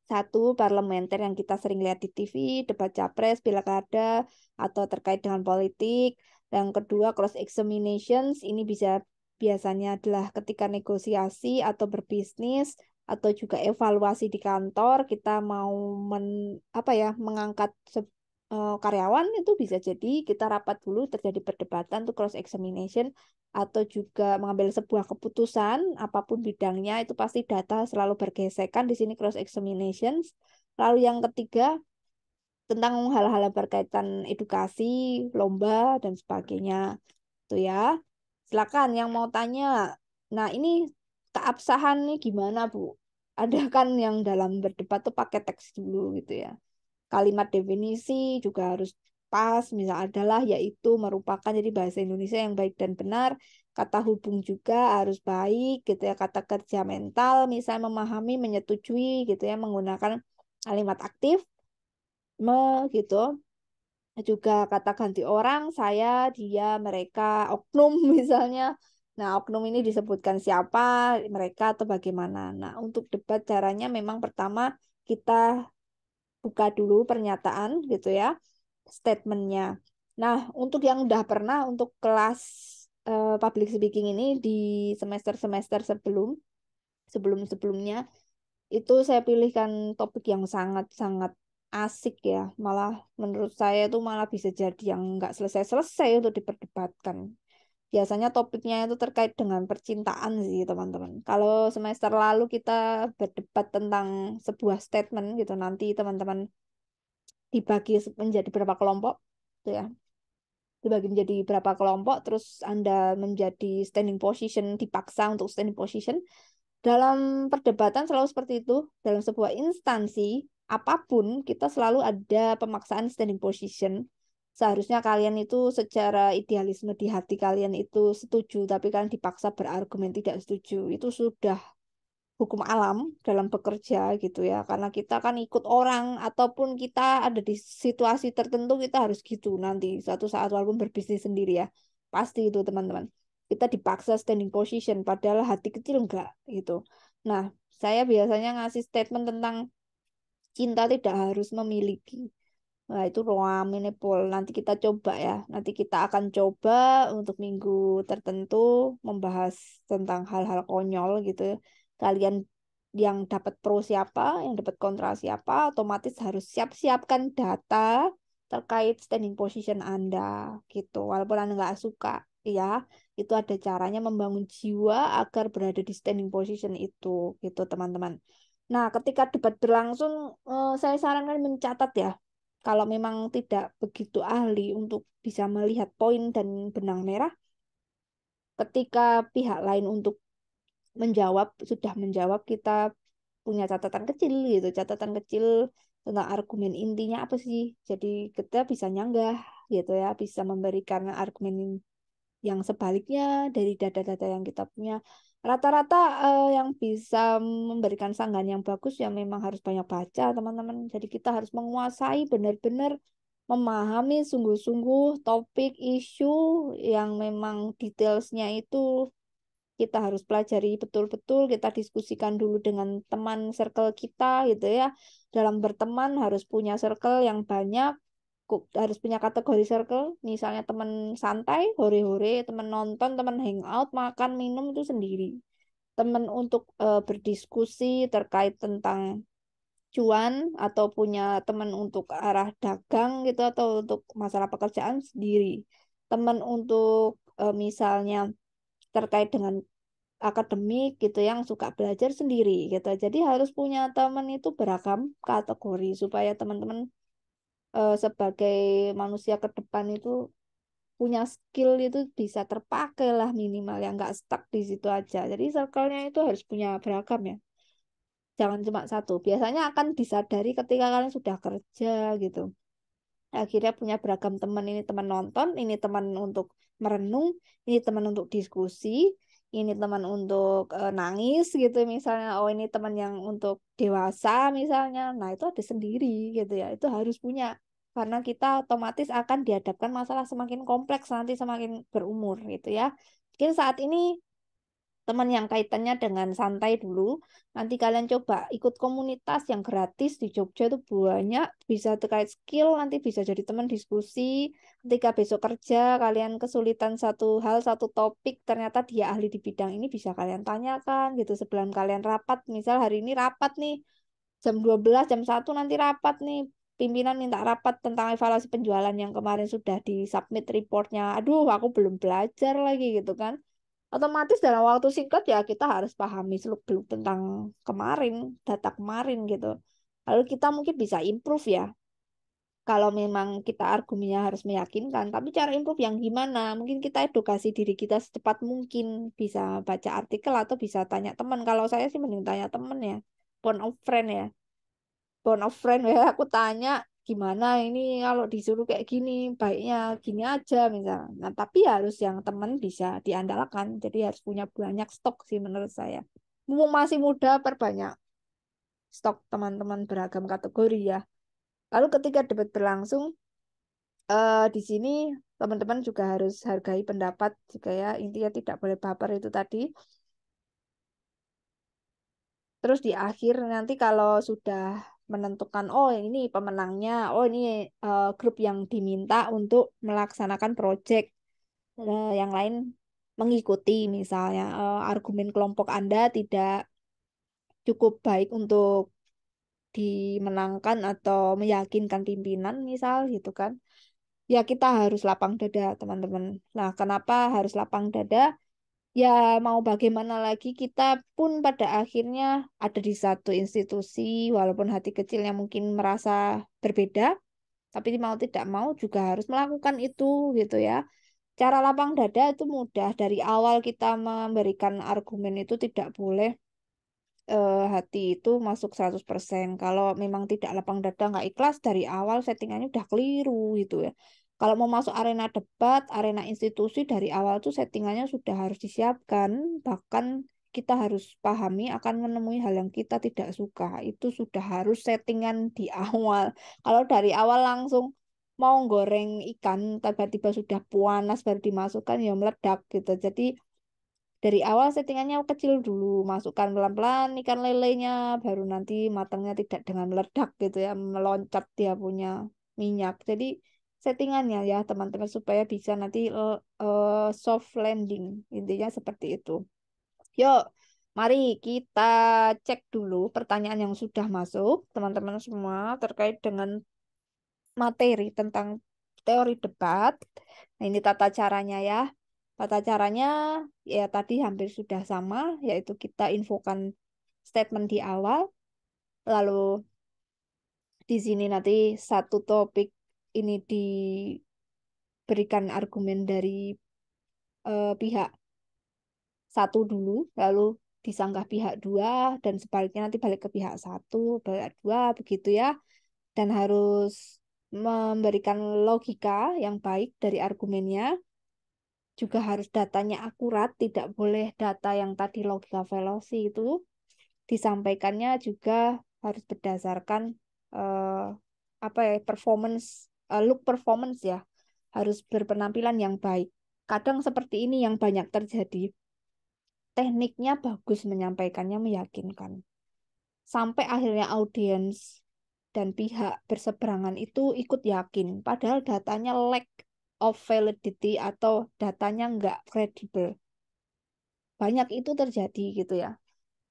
Speaker 1: Satu, parlementer yang kita sering lihat di TV, debat capres, pilkada, atau terkait dengan politik. Yang kedua, cross examinations. Ini bisa biasanya adalah ketika negosiasi atau berbisnis atau juga evaluasi di kantor. Kita mau apa ya mengangkat karyawan itu bisa jadi kita rapat dulu terjadi perdebatan tuh cross examination atau juga mengambil sebuah keputusan apapun bidangnya itu pasti data selalu bergesekan di sini cross examinations. Lalu yang ketiga tentang hal-hal yang berkaitan edukasi, lomba dan sebagainya. Tuh ya. Silakan yang mau tanya. Nah, ini keabsahan nih gimana, Bu? Ada kan yang dalam berdebat tuh pakai teks dulu gitu ya. Kalimat definisi juga harus pas, misal adalah, yaitu, merupakan, jadi bahasa Indonesia yang baik dan benar. Kata hubung juga harus baik gitu ya. Kata kerja mental, misalnya memahami, menyetujui gitu ya, menggunakan kalimat aktif, gitu. Juga kata ganti orang, saya, dia, mereka, oknum misalnya. Nah, oknum ini disebutkan siapa, mereka atau bagaimana. Nah, untuk debat caranya memang pertama kita buka dulu pernyataan gitu ya, statementnya. Nah, untuk yang udah pernah untuk kelas public speaking ini di semester-semester sebelum-sebelumnya itu saya pilihkan topik yang sangat-sangat asik ya. Malah menurut saya itu malah bisa jadi yang nggak selesai-selesai untuk diperdebatkan. Biasanya topiknya itu terkait dengan percintaan sih teman-teman. Kalau semester lalu kita berdebat tentang sebuah statement gitu, nanti teman-teman dibagi menjadi berapa kelompok, tuh ya. Dibagi menjadi berapa kelompok, terus Anda menjadi standing position, dipaksa untuk standing position. Dalam perdebatan selalu seperti itu, dalam sebuah instansi, apapun, kita selalu ada pemaksaan standing position. Seharusnya kalian itu secara idealisme di hati kalian itu setuju, tapi kalian dipaksa berargumen tidak setuju. Itu sudah hukum alam dalam bekerja gitu ya. Karena kita kan ikut orang ataupun kita ada di situasi tertentu kita harus gitu nanti suatu saat walaupun berbisnis sendiri ya. Pasti itu teman-teman. Kita dipaksa standing position padahal hati kecil enggak gitu. Nah, saya biasanya ngasih statement tentang cinta tidak harus memiliki. Nah, itu ini Pol. Nanti kita coba ya. Nanti kita akan coba untuk minggu tertentu membahas tentang hal-hal konyol gitu. Kalian yang dapat pro siapa, yang dapat kontra siapa, otomatis harus siap-siapkan data terkait standing position Anda gitu. Walaupun Anda nggak suka, ya, itu ada caranya membangun jiwa agar berada di standing position itu gitu, teman-teman. Nah, ketika debat berlangsung, saya sarankan mencatat ya kalau memang tidak begitu ahli untuk bisa melihat poin dan benang merah, ketika pihak lain untuk menjawab, sudah menjawab, kita punya catatan kecil gitu, catatan kecil tentang argumen intinya apa sih. Jadi kita bisa nyanggah gitu ya, bisa memberikan argumen yang sebaliknya dari data-data yang kita punya. Rata-rata yang bisa memberikan sanggahan yang bagus ya memang harus banyak baca, teman-teman. Jadi kita harus menguasai benar-benar memahami sungguh-sungguh topik isu yang memang detailsnya itu kita harus pelajari betul-betul, kita diskusikan dulu dengan teman circle kita gitu ya. Dalam berteman harus punya circle yang banyak, harus punya kategori circle, misalnya teman santai, hore-hore, teman nonton, teman hangout, makan, minum itu sendiri. Teman untuk berdiskusi terkait tentang cuan atau punya teman untuk arah dagang gitu atau untuk masalah pekerjaan sendiri. Teman untuk misalnya terkait dengan akademik gitu yang suka belajar sendiri gitu. Jadi harus punya teman itu beragam kategori supaya teman-teman sebagai manusia ke depan itu punya skill itu bisa terpakai lah minimal yang nggak stuck di situ aja. Jadi circle-nya itu harus punya beragam ya. Jangan cuma satu. Biasanya akan disadari ketika kalian sudah kerja gitu. Akhirnya punya beragam teman. Ini teman nonton, ini teman untuk merenung, ini teman untuk diskusi, ini teman untuk nangis gitu misalnya. Oh, ini teman yang untuk dewasa misalnya. Nah, itu ada sendiri gitu ya. Itu harus punya. Karena kita otomatis akan dihadapkan masalah semakin kompleks nanti semakin berumur gitu ya. Mungkin saat ini teman yang kaitannya dengan santai dulu. Nanti kalian coba ikut komunitas yang gratis di Jogja itu banyak, bisa terkait skill, nanti bisa jadi teman diskusi. Ketika besok kerja, kalian kesulitan satu hal, satu topik, ternyata dia ahli di bidang ini, bisa kalian tanyakan gitu sebelum kalian rapat. Misal hari ini rapat nih, jam 12 jam 1 nanti rapat nih. Pimpinan minta rapat tentang evaluasi penjualan yang kemarin sudah disubmit reportnya. Aduh, aku belum belajar lagi gitu kan, otomatis dalam waktu singkat ya kita harus pahami seluk-beluk tentang kemarin, data kemarin gitu. Lalu kita mungkin bisa improve ya. Kalau memang kita argumennya harus meyakinkan, tapi cara improve yang gimana? Mungkin kita edukasi diri kita secepat mungkin, bisa baca artikel atau bisa tanya teman. Kalau saya sih mending tanya teman ya, bond of friend ya, bond of friend ya. Aku tanya gimana ini kalau disuruh kayak gini, baiknya gini aja misalnya. Nah, tapi harus yang teman bisa diandalkan. Jadi harus punya banyak stok sih menurut saya. Mumpung masih muda, perbanyak stok teman-teman beragam kategori ya. Lalu ketika debat berlangsung, di sini teman-teman juga harus hargai pendapat juga ya. Intinya tidak boleh baper itu tadi. Terus di akhir nanti kalau sudah menentukan, oh ini pemenangnya, oh ini grup yang diminta untuk melaksanakan proyek, yang lain mengikuti misalnya argumen kelompok Anda tidak cukup baik untuk dimenangkan atau meyakinkan pimpinan misal gitu kan. Ya kita harus lapang dada teman-teman. Nah, kenapa harus lapang dada? Ya mau bagaimana lagi kita pun pada akhirnya ada di satu institusi walaupun hati kecilnya mungkin merasa berbeda, tapi mau tidak mau juga harus melakukan itu gitu ya. Cara lapang dada itu mudah. Dari awal kita memberikan argumen itu tidak boleh hati itu masuk 100%. Kalau memang tidak lapang dada, nggak ikhlas, dari awal settingannya udah keliru gitu ya. Kalau mau masuk arena debat, arena institusi, dari awal tuh settingannya sudah harus disiapkan. Bahkan kita harus pahami akan menemui hal yang kita tidak suka. Itu sudah harus settingan di awal. Kalau dari awal langsung mau goreng ikan, tiba-tiba sudah panas baru dimasukkan, ya meledak gitu. Jadi dari awal settingannya kecil dulu, masukkan pelan-pelan ikan lelenya, baru nanti matangnya tidak dengan meledak gitu ya, meloncat dia punya minyak. Jadi settingannya ya teman-teman supaya bisa nanti soft landing, intinya seperti itu. Yuk, mari kita cek dulu pertanyaan yang sudah masuk, teman-teman semua terkait dengan materi tentang teori debat. Nah, ini tata caranya ya. Tata caranya ya tadi hampir sudah sama, yaitu kita infokan statement di awal, lalu di sini nanti satu topik ini diberikan argumen dari pihak satu dulu, lalu disanggah pihak dua, dan sebaliknya nanti balik ke pihak satu, pihak dua, begitu ya. Dan harus memberikan logika yang baik dari argumennya, juga harus datanya akurat, tidak boleh data yang tadi logika fallacy itu disampaikannya juga harus berdasarkan eh, apa ya performance, look performance ya, harus berpenampilan yang baik. Kadang seperti ini yang banyak terjadi. Tekniknya bagus menyampaikannya meyakinkan. Sampai akhirnya audiens dan pihak berseberangan itu ikut yakin, padahal datanya lack of validity atau datanya nggak kredibel. Banyak itu terjadi gitu ya.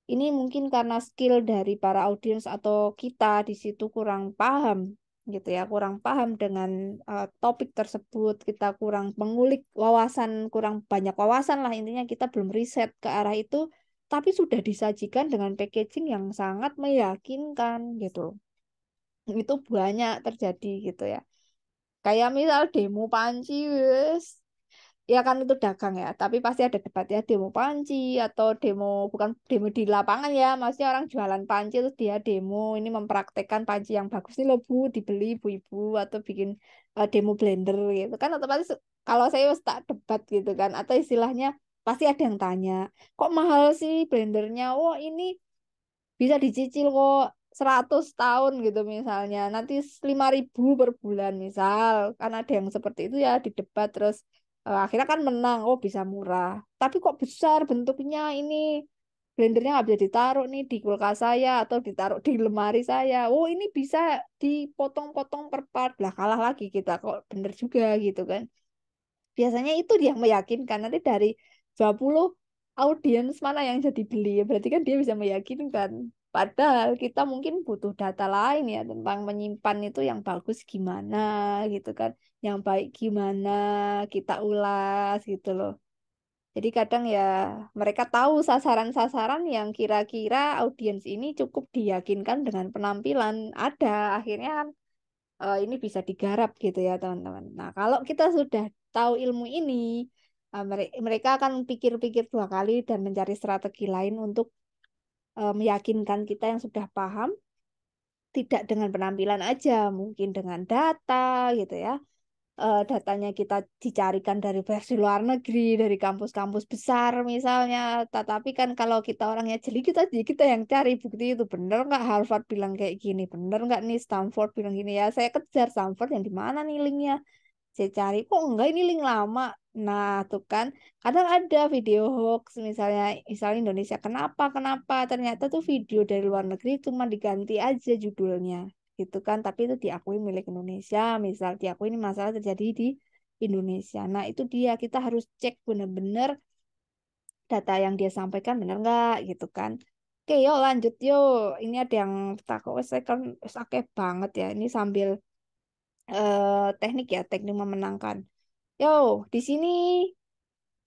Speaker 1: Ini mungkin karena skill dari para audiens atau kita di situ kurang paham gitu ya, kurang paham dengan topik tersebut, kita kurang mengulik wawasan, kurang banyak wawasan lah intinya kita belum riset ke arah itu, tapi sudah disajikan dengan packaging yang sangat meyakinkan gitu. Itu banyak terjadi gitu ya. Kayak misal demo panci, wes. Ya kan itu dagang ya, tapi pasti ada debat ya demo panci atau demo bukan demo di lapangan ya, maksudnya orang jualan panci terus dia demo ini mempraktekkan panci yang bagus nih loh Bu, dibeli ibu-ibu atau bikin demo blender gitu kan otomatis kalau saya wes tak debat gitu kan atau istilahnya pasti ada yang tanya kok mahal sih blendernya, oh ini bisa dicicil kok 100 tahun gitu misalnya nanti 5.000 per bulan misal kan ada yang seperti itu ya di debat terus akhirnya kan menang oh bisa murah tapi kok besar bentuknya ini blendernya nggak bisa ditaruh nih di kulkas saya atau ditaruh di lemari saya oh ini bisa dipotong-potong per part lah kalah lagi kita kok bener juga gitu kan biasanya itu dia yang meyakinkan nanti dari 20 audiens mana yang jadi beli ya berarti kan dia bisa meyakinkan padahal kita mungkin butuh data lain ya tentang menyimpan itu yang bagus gimana gitu kan yang baik gimana kita ulas gitu loh jadi kadang ya mereka tahu sasaran-sasaran yang kira-kira audiens ini cukup diyakinkan dengan penampilan ada akhirnya kan ini bisa digarap gitu ya teman-teman. Nah, kalau kita sudah tahu ilmu ini, mereka akan pikir-pikir 2 kali dan mencari strategi lain untuk meyakinkan kita yang sudah paham, tidak dengan penampilan aja, mungkin dengan data gitu ya. Datanya kita dicarikan dari versi luar negeri, dari kampus-kampus besar misalnya. Tetapi kan kalau kita orangnya jeli, kita yang cari bukti itu bener nggak Harvard bilang kayak gini, bener nggak nih Stanford bilang gini ya. Saya kejar Stanford yang di mana nih linknya. Saya cari kok enggak ini link lama. Nah, tuh kan kadang ada video hoax misalnya Indonesia kenapa kenapa ternyata tuh video dari luar negeri cuma diganti aja judulnya gitu kan tapi itu diakui milik Indonesia misal diakui ini masalah terjadi di Indonesia. Nah, itu dia kita harus cek benar-benar data yang dia sampaikan benar nggak gitu kan. Oke, yuk lanjut yuk. Ini ada yang takut saya kan sakit banget ya. Ini sambil teknik ya, teknik memenangkan. Yo, di sini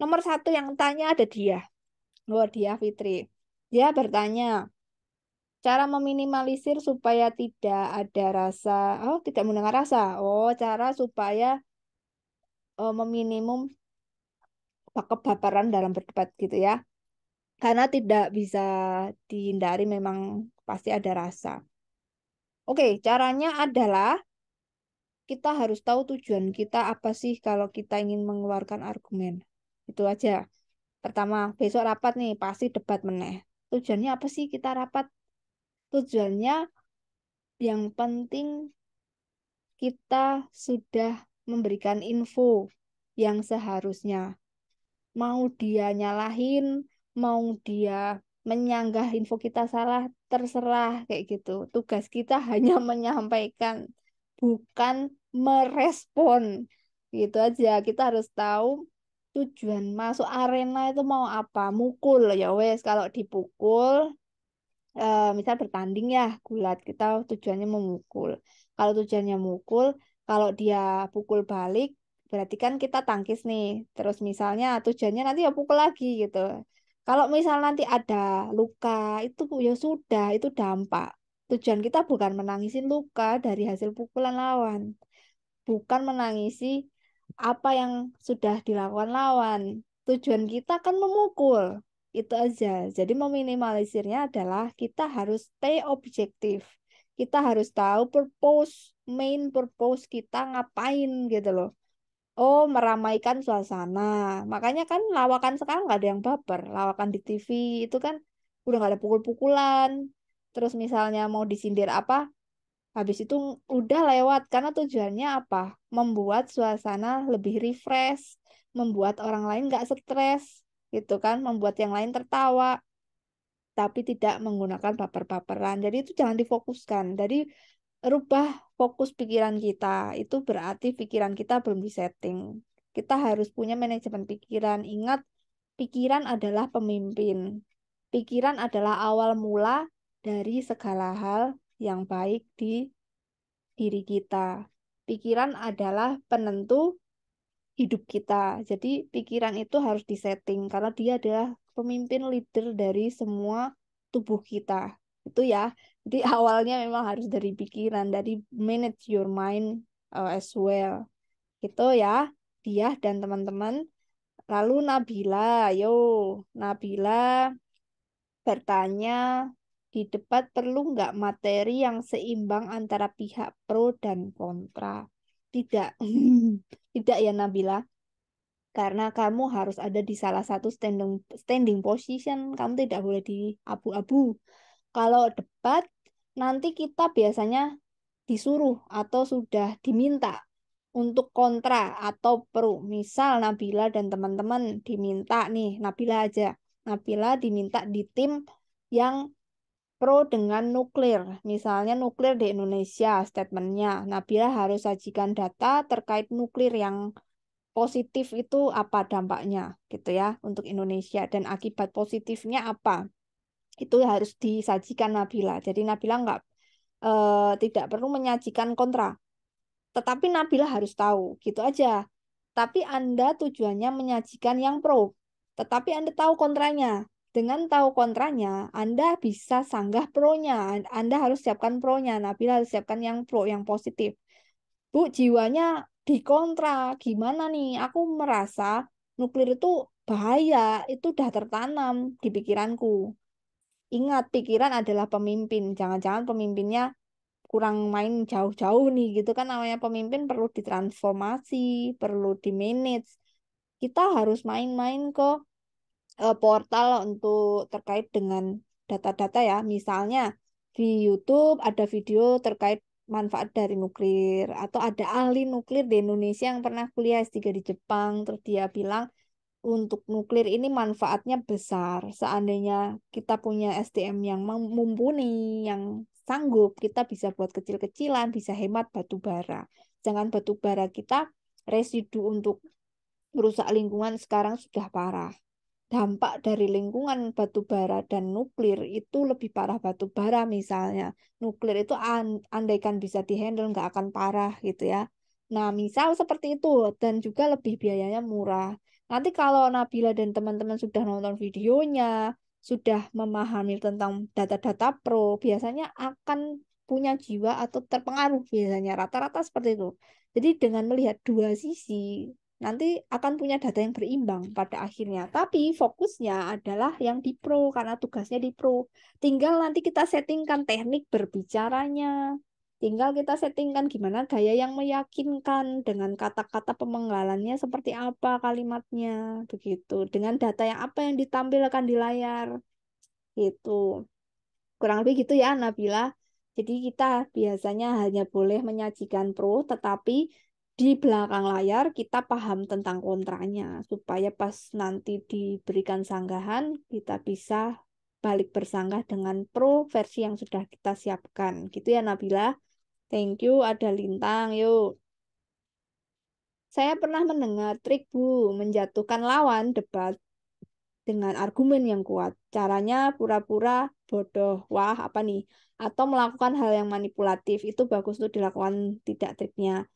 Speaker 1: nomor 1 yang tanya ada dia. Oh, dia Fitri. Dia bertanya, cara meminimalisir supaya tidak ada rasa, oh, tidak mendengar rasa. Oh, cara supaya meminimum kebaperan dalam berdebat gitu ya. Karena tidak bisa dihindari memang pasti ada rasa. Oke, caranya adalah kita harus tahu tujuan kita apa sih kalau kita ingin mengeluarkan argumen. Itu aja. Pertama, besok rapat nih, pasti debat meneh. Tujuannya apa sih kita rapat? Tujuannya yang penting kita sudah memberikan info yang seharusnya. Mau dia nyalahin, mau dia menyanggah info kita salah, terserah kayak gitu. Tugas kita hanya menyampaikan, bukan merespon. Gitu aja. Kita harus tahu tujuan masuk arena itu mau apa. Mukul ya wes, kalau dipukul misal bertanding ya gulat kita tujuannya memukul kalau tujuannya mukul kalau dia pukul balik berarti kan kita tangkis nih terus misalnya tujuannya nanti ya pukul lagi gitu kalau misal nanti ada luka itu ya sudah itu dampak tujuan kita bukan menangisin luka dari hasil pukulan lawan bukan menangisi apa yang sudah dilakukan lawan. Tujuan kita kan memukul. Itu aja. Jadi meminimalisirnya adalah kita harus stay objektif. Kita harus tahu main purpose kita ngapain gitu loh. Oh, meramaikan suasana. Makanya kan lawakan sekarang nggak ada yang baper. Lawakan di TV itu kan udah nggak ada pukul-pukulan. Terus misalnya mau disindir apa, habis itu udah lewat karena tujuannya apa? Membuat suasana lebih refresh, membuat orang lain nggak stres, gitu kan? Membuat yang lain tertawa, tapi tidak menggunakan baper-baperan. Jadi itu jangan difokuskan. Jadi rubah fokus pikiran kita. Itu berarti pikiran kita belum disetting. Kita harus punya manajemen pikiran. Ingat, pikiran adalah pemimpin. Pikiran adalah awal mula dari segala hal yang baik di diri kita. Pikiran adalah penentu hidup kita. Jadi pikiran itu harus disetting karena dia adalah pemimpin leader dari semua tubuh kita. Itu ya. Jadi awalnya memang harus dari pikiran, dari manage your mind as well. Itu ya, dia dan teman-teman. Lalu Nabila, yo, Nabila bertanya, di debat perlu nggak materi yang seimbang antara pihak pro dan kontra? Tidak, tidak ya Nabila, karena kamu harus ada di salah satu standing position, kamu tidak boleh di abu-abu. Kalau debat, nanti kita biasanya disuruh atau sudah diminta untuk kontra atau pro. Misal Nabila dan teman-teman diminta nih, Nabila aja. Nabila diminta di tim yang pro dengan nuklir. Misalnya nuklir di Indonesia, statementnya. Nabila harus sajikan data terkait nuklir yang positif itu apa dampaknya gitu ya untuk Indonesia dan akibat positifnya apa. Itu harus disajikan Nabila. Jadi Nabila nggak tidak perlu menyajikan kontra. Tetapi Nabila harus tahu, gitu aja. Tapi Anda tujuannya menyajikan yang pro. Tetapi Anda tahu kontranya. Dengan tahu kontranya, Anda bisa sanggah pronya. Anda harus siapkan pronya. Nabila harus siapkan yang pro, yang positif. Bu, jiwanya di kontra. Gimana nih? Aku merasa nuklir itu bahaya. Itu udah tertanam di pikiranku. Ingat, pikiran adalah pemimpin. Jangan-jangan pemimpinnya kurang main jauh-jauh nih gitu kan, namanya pemimpin perlu ditransformasi, perlu di-manage. Kita harus main-main ke portal untuk terkait dengan data-data ya. Misalnya di YouTube ada video terkait manfaat dari nuklir atau ada ahli nuklir di Indonesia yang pernah kuliah S3 di Jepang terus dia bilang untuk nuklir ini manfaatnya besar. Seandainya kita punya SDM yang mumpuni, yang sanggup, kita bisa buat kecil-kecilan, bisa hemat batu bara. Jangan batu bara kita residu untuk merusak lingkungan sekarang sudah parah. Dampak dari lingkungan batu bara dan nuklir itu lebih parah batu bara misalnya. Nuklir itu andaikan bisa dihandle nggak akan parah gitu ya. Nah, misal seperti itu dan juga lebih biayanya murah. Nanti kalau Nabila dan teman-teman sudah nonton videonya, sudah memahami tentang data-data pro, biasanya akan punya jiwa atau terpengaruh biasanya rata-rata seperti itu. Jadi dengan melihat dua sisi, nanti akan punya data yang berimbang pada akhirnya. Tapi fokusnya adalah yang di pro karena tugasnya di pro. Tinggal nanti kita settingkan teknik berbicaranya. Tinggal kita settingkan gimana gaya yang meyakinkan dengan kata-kata pemenggalannya seperti apa kalimatnya begitu. Dengan data yang apa yang ditampilkan di layar gitu. Kurang lebih gitu ya, Nabila. Jadi kita biasanya hanya boleh menyajikan pro, tetapi di belakang layar kita paham tentang kontranya, supaya pas nanti diberikan sanggahan, kita bisa balik bersanggah dengan pro versi yang sudah kita siapkan. Gitu ya, Nabila. Thank you, ada Lintang. Yuk. Saya pernah mendengar trik Bu, menjatuhkan lawan debat dengan argumen yang kuat. Caranya pura-pura bodoh. Wah, apa nih? Atau melakukan hal yang manipulatif. Itu bagus tuh dilakukan, tidak triknya.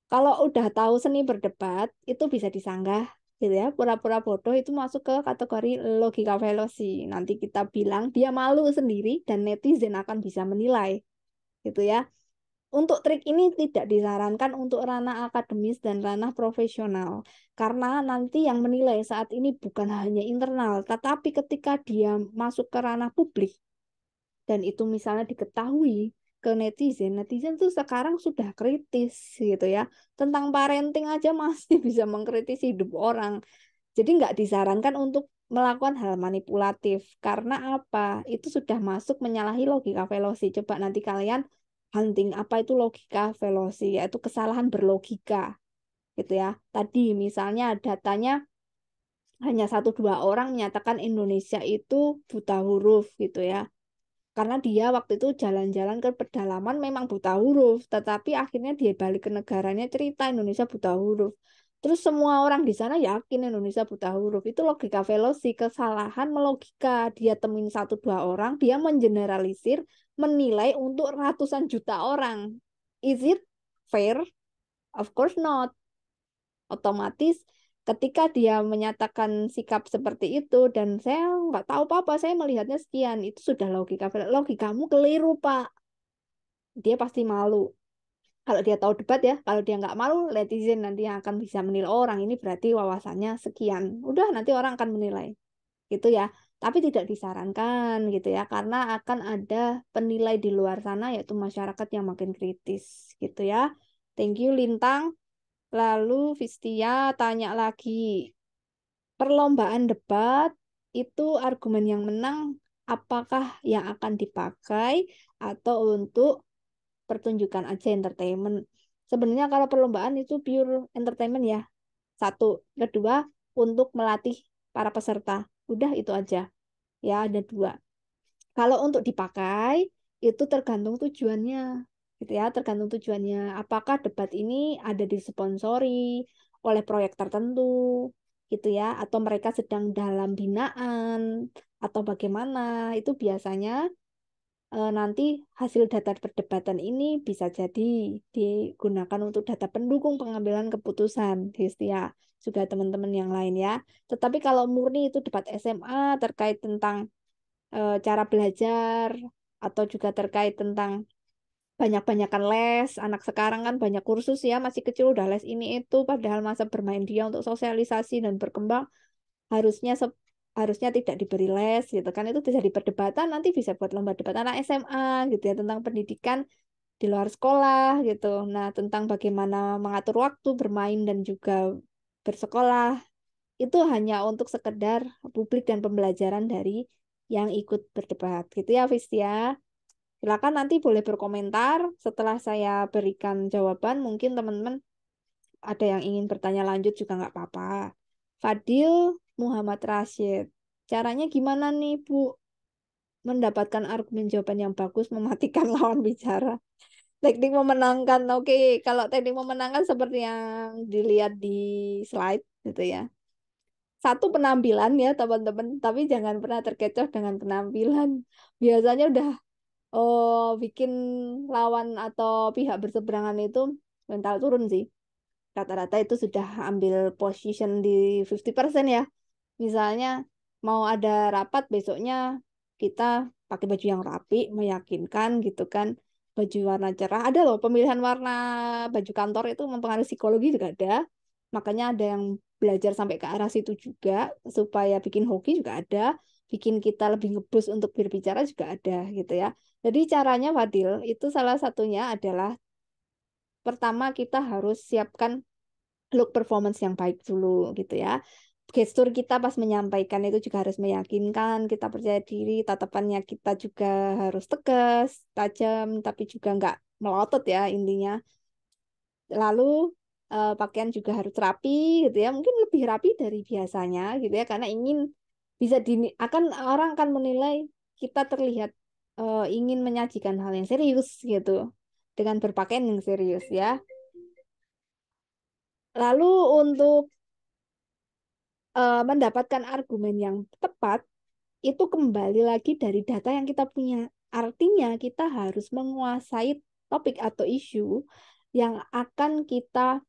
Speaker 1: Kalau udah tahu seni berdebat, itu bisa disanggah gitu ya. Pura-pura bodoh itu masuk ke kategori logika fallacy. Nanti kita bilang dia malu sendiri dan netizen akan bisa menilai gitu ya. Untuk trik ini tidak disarankan untuk ranah akademis dan ranah profesional, karena nanti yang menilai saat ini bukan hanya internal, tetapi ketika dia masuk ke ranah publik, dan itu misalnya diketahui ke netizen, netizen tuh sekarang sudah kritis gitu ya, tentang parenting aja masih bisa mengkritisi hidup orang. Jadi nggak disarankan untuk melakukan hal manipulatif. Karena apa? Itu sudah masuk menyalahi logika fallacy. Coba nanti kalian hunting apa itu logika fallacy, yaitu kesalahan berlogika. Gitu ya. Tadi misalnya datanya hanya satu dua orang menyatakan Indonesia itu buta huruf gitu ya. Karena dia waktu itu jalan-jalan ke pedalaman memang buta huruf, tetapi akhirnya dia balik ke negaranya cerita Indonesia buta huruf. Terus semua orang di sana yakin Indonesia buta huruf. Itu logika Velosi, kesalahan melogika. Dia temuin satu dua orang, dia mengeneralisir, menilai untuk ratusan juta orang. Is it fair? Of course not. Otomatis ketika dia menyatakan sikap seperti itu dan saya nggak tahu apa-apa, saya melihatnya sekian, itu sudah logika. Logikamu keliru, Pak. Dia pasti malu. Kalau dia tahu debat ya, kalau dia nggak malu, netizen nanti yang akan bisa menilai orang ini berarti wawasannya sekian. Udah nanti orang akan menilai, gitu ya. Tapi tidak disarankan gitu ya, karena akan ada penilai di luar sana yaitu masyarakat yang makin kritis, gitu ya. Thank you Lintang. Lalu Vistia tanya lagi, perlombaan debat itu argumen yang menang apakah yang akan dipakai atau untuk pertunjukan aja entertainment. Sebenarnya kalau perlombaan itu pure entertainment ya. Satu. Kedua, untuk melatih para peserta. Udah itu aja. Ya, ada dua. Kalau untuk dipakai, itu tergantung tujuannya. Gitu ya, tergantung tujuannya. Apakah debat ini ada disponsori oleh proyek tertentu, gitu ya, atau mereka sedang dalam binaan, atau bagaimana. Itu biasanya nanti hasil data perdebatan ini bisa jadi digunakan untuk data pendukung pengambilan keputusan, ya, juga teman-teman yang lain ya. Tetapi kalau murni itu debat SMA terkait tentang cara belajar atau juga terkait tentang banyak-banyakan les, anak sekarang kan banyak kursus ya, masih kecil udah les ini itu, padahal masa bermain dia untuk sosialisasi dan berkembang harusnya harusnya tidak diberi les gitu kan, itu bisa perdebatan nanti bisa buat lomba debat anak SMA gitu ya tentang pendidikan di luar sekolah gitu. Nah, tentang bagaimana mengatur waktu bermain dan juga bersekolah itu hanya untuk sekedar publik dan pembelajaran dari yang ikut berdebat gitu ya, Fis ya. Silakan nanti boleh berkomentar setelah saya berikan jawaban. Mungkin teman-teman ada yang ingin bertanya lanjut juga nggak apa-apa. Fadil Muhammad Rashid. Caranya gimana nih, Bu? Mendapatkan argumen jawaban yang bagus, mematikan lawan bicara. Teknik memenangkan. Oke, kalau teknik memenangkan seperti yang dilihat di slide gitu ya. Satu penampilan ya, teman-teman, tapi jangan pernah terkecoh dengan penampilan. Biasanya udah bikin lawan atau pihak berseberangan itu mental turun sih. Rata-rata itu sudah ambil position di 50% ya. Misalnya mau ada rapat besoknya kita pakai baju yang rapi, meyakinkan gitu kan. Baju warna cerah. Ada loh pemilihan warna baju kantor itu mempengaruhi psikologi juga ada. Makanya ada yang belajar sampai ke arah situ juga supaya bikin hoki juga ada, bikin kita lebih ngebus untuk berbicara juga ada gitu ya. Jadi caranya Fadil itu salah satunya adalah pertama kita harus siapkan look performance yang baik dulu gitu ya. Gestur kita pas menyampaikan itu juga harus meyakinkan, kita percaya diri, tatapannya kita juga harus tegas, tajam, tapi juga nggak melotot ya intinya. Lalu pakaian juga harus rapi gitu ya, mungkin lebih rapi dari biasanya gitu ya, karena ingin bisa akan orang akan menilai kita terlihat ingin menyajikan hal yang serius gitu dengan berpakaian yang serius ya. Lalu untuk mendapatkan argumen yang tepat itu kembali lagi dari data yang kita punya. Artinya kita harus menguasai topik atau isu yang akan kita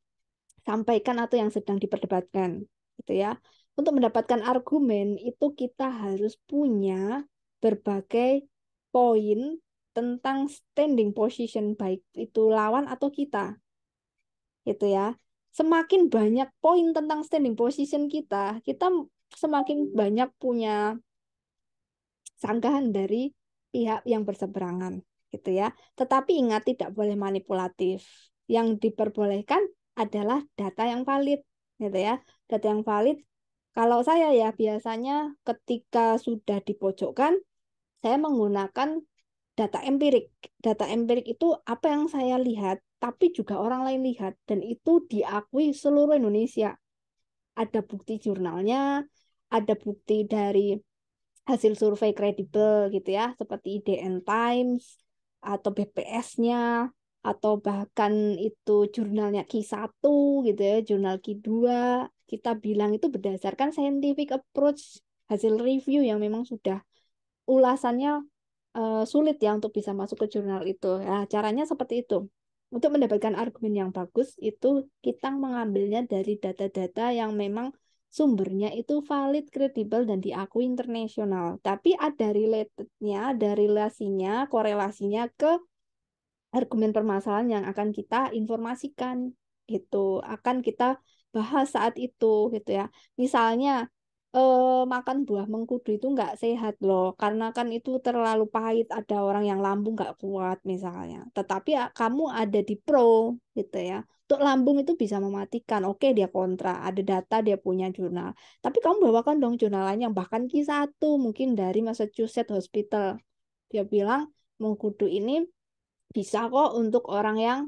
Speaker 1: sampaikan atau yang sedang diperdebatkan, gitu ya. Untuk mendapatkan argumen itu kita harus punya berbagai poin tentang standing position baik itu lawan atau kita, gitu ya. Semakin banyak poin tentang standing position kita, kita semakin banyak punya sanggahan dari pihak yang berseberangan, gitu ya. Tetapi ingat tidak boleh manipulatif. Yang diperbolehkan adalah data yang valid, gitu ya. Data yang valid. Kalau saya ya biasanya ketika sudah dipojokkan, saya menggunakan data empirik. Data empirik itu apa yang saya lihat, tapi juga orang lain lihat, dan itu diakui seluruh Indonesia. Ada bukti jurnalnya, ada bukti dari hasil survei kredibel gitu ya, seperti IDN Times atau BPS-nya atau bahkan itu jurnalnya Q1 gitu ya, jurnal Q2, kita bilang itu berdasarkan scientific approach, hasil review yang memang sudah ulasannya sulit ya untuk bisa masuk ke jurnal itu. Nah, caranya seperti itu. Untuk mendapatkan argumen yang bagus, itu kita mengambilnya dari data-data yang memang sumbernya itu valid, kredibel, dan diakui internasional. Tapi ada relatednya, ada relasinya, korelasinya ke argumen permasalahan yang akan kita informasikan gitu, akan kita bahas saat itu gitu ya. Misalnya makan buah mengkudu itu nggak sehat loh, karena kan itu terlalu pahit, ada orang yang lambung nggak kuat misalnya. Tetapi ya, kamu ada di pro gitu ya. Untuk lambung itu bisa mematikan. Oke, dia kontra, ada data, dia punya jurnal. Tapi kamu bawakan dong jurnal lain yang bahkan Q1 mungkin dari Massachusetts Hospital. Dia bilang mengkudu ini bisa kok untuk orang yang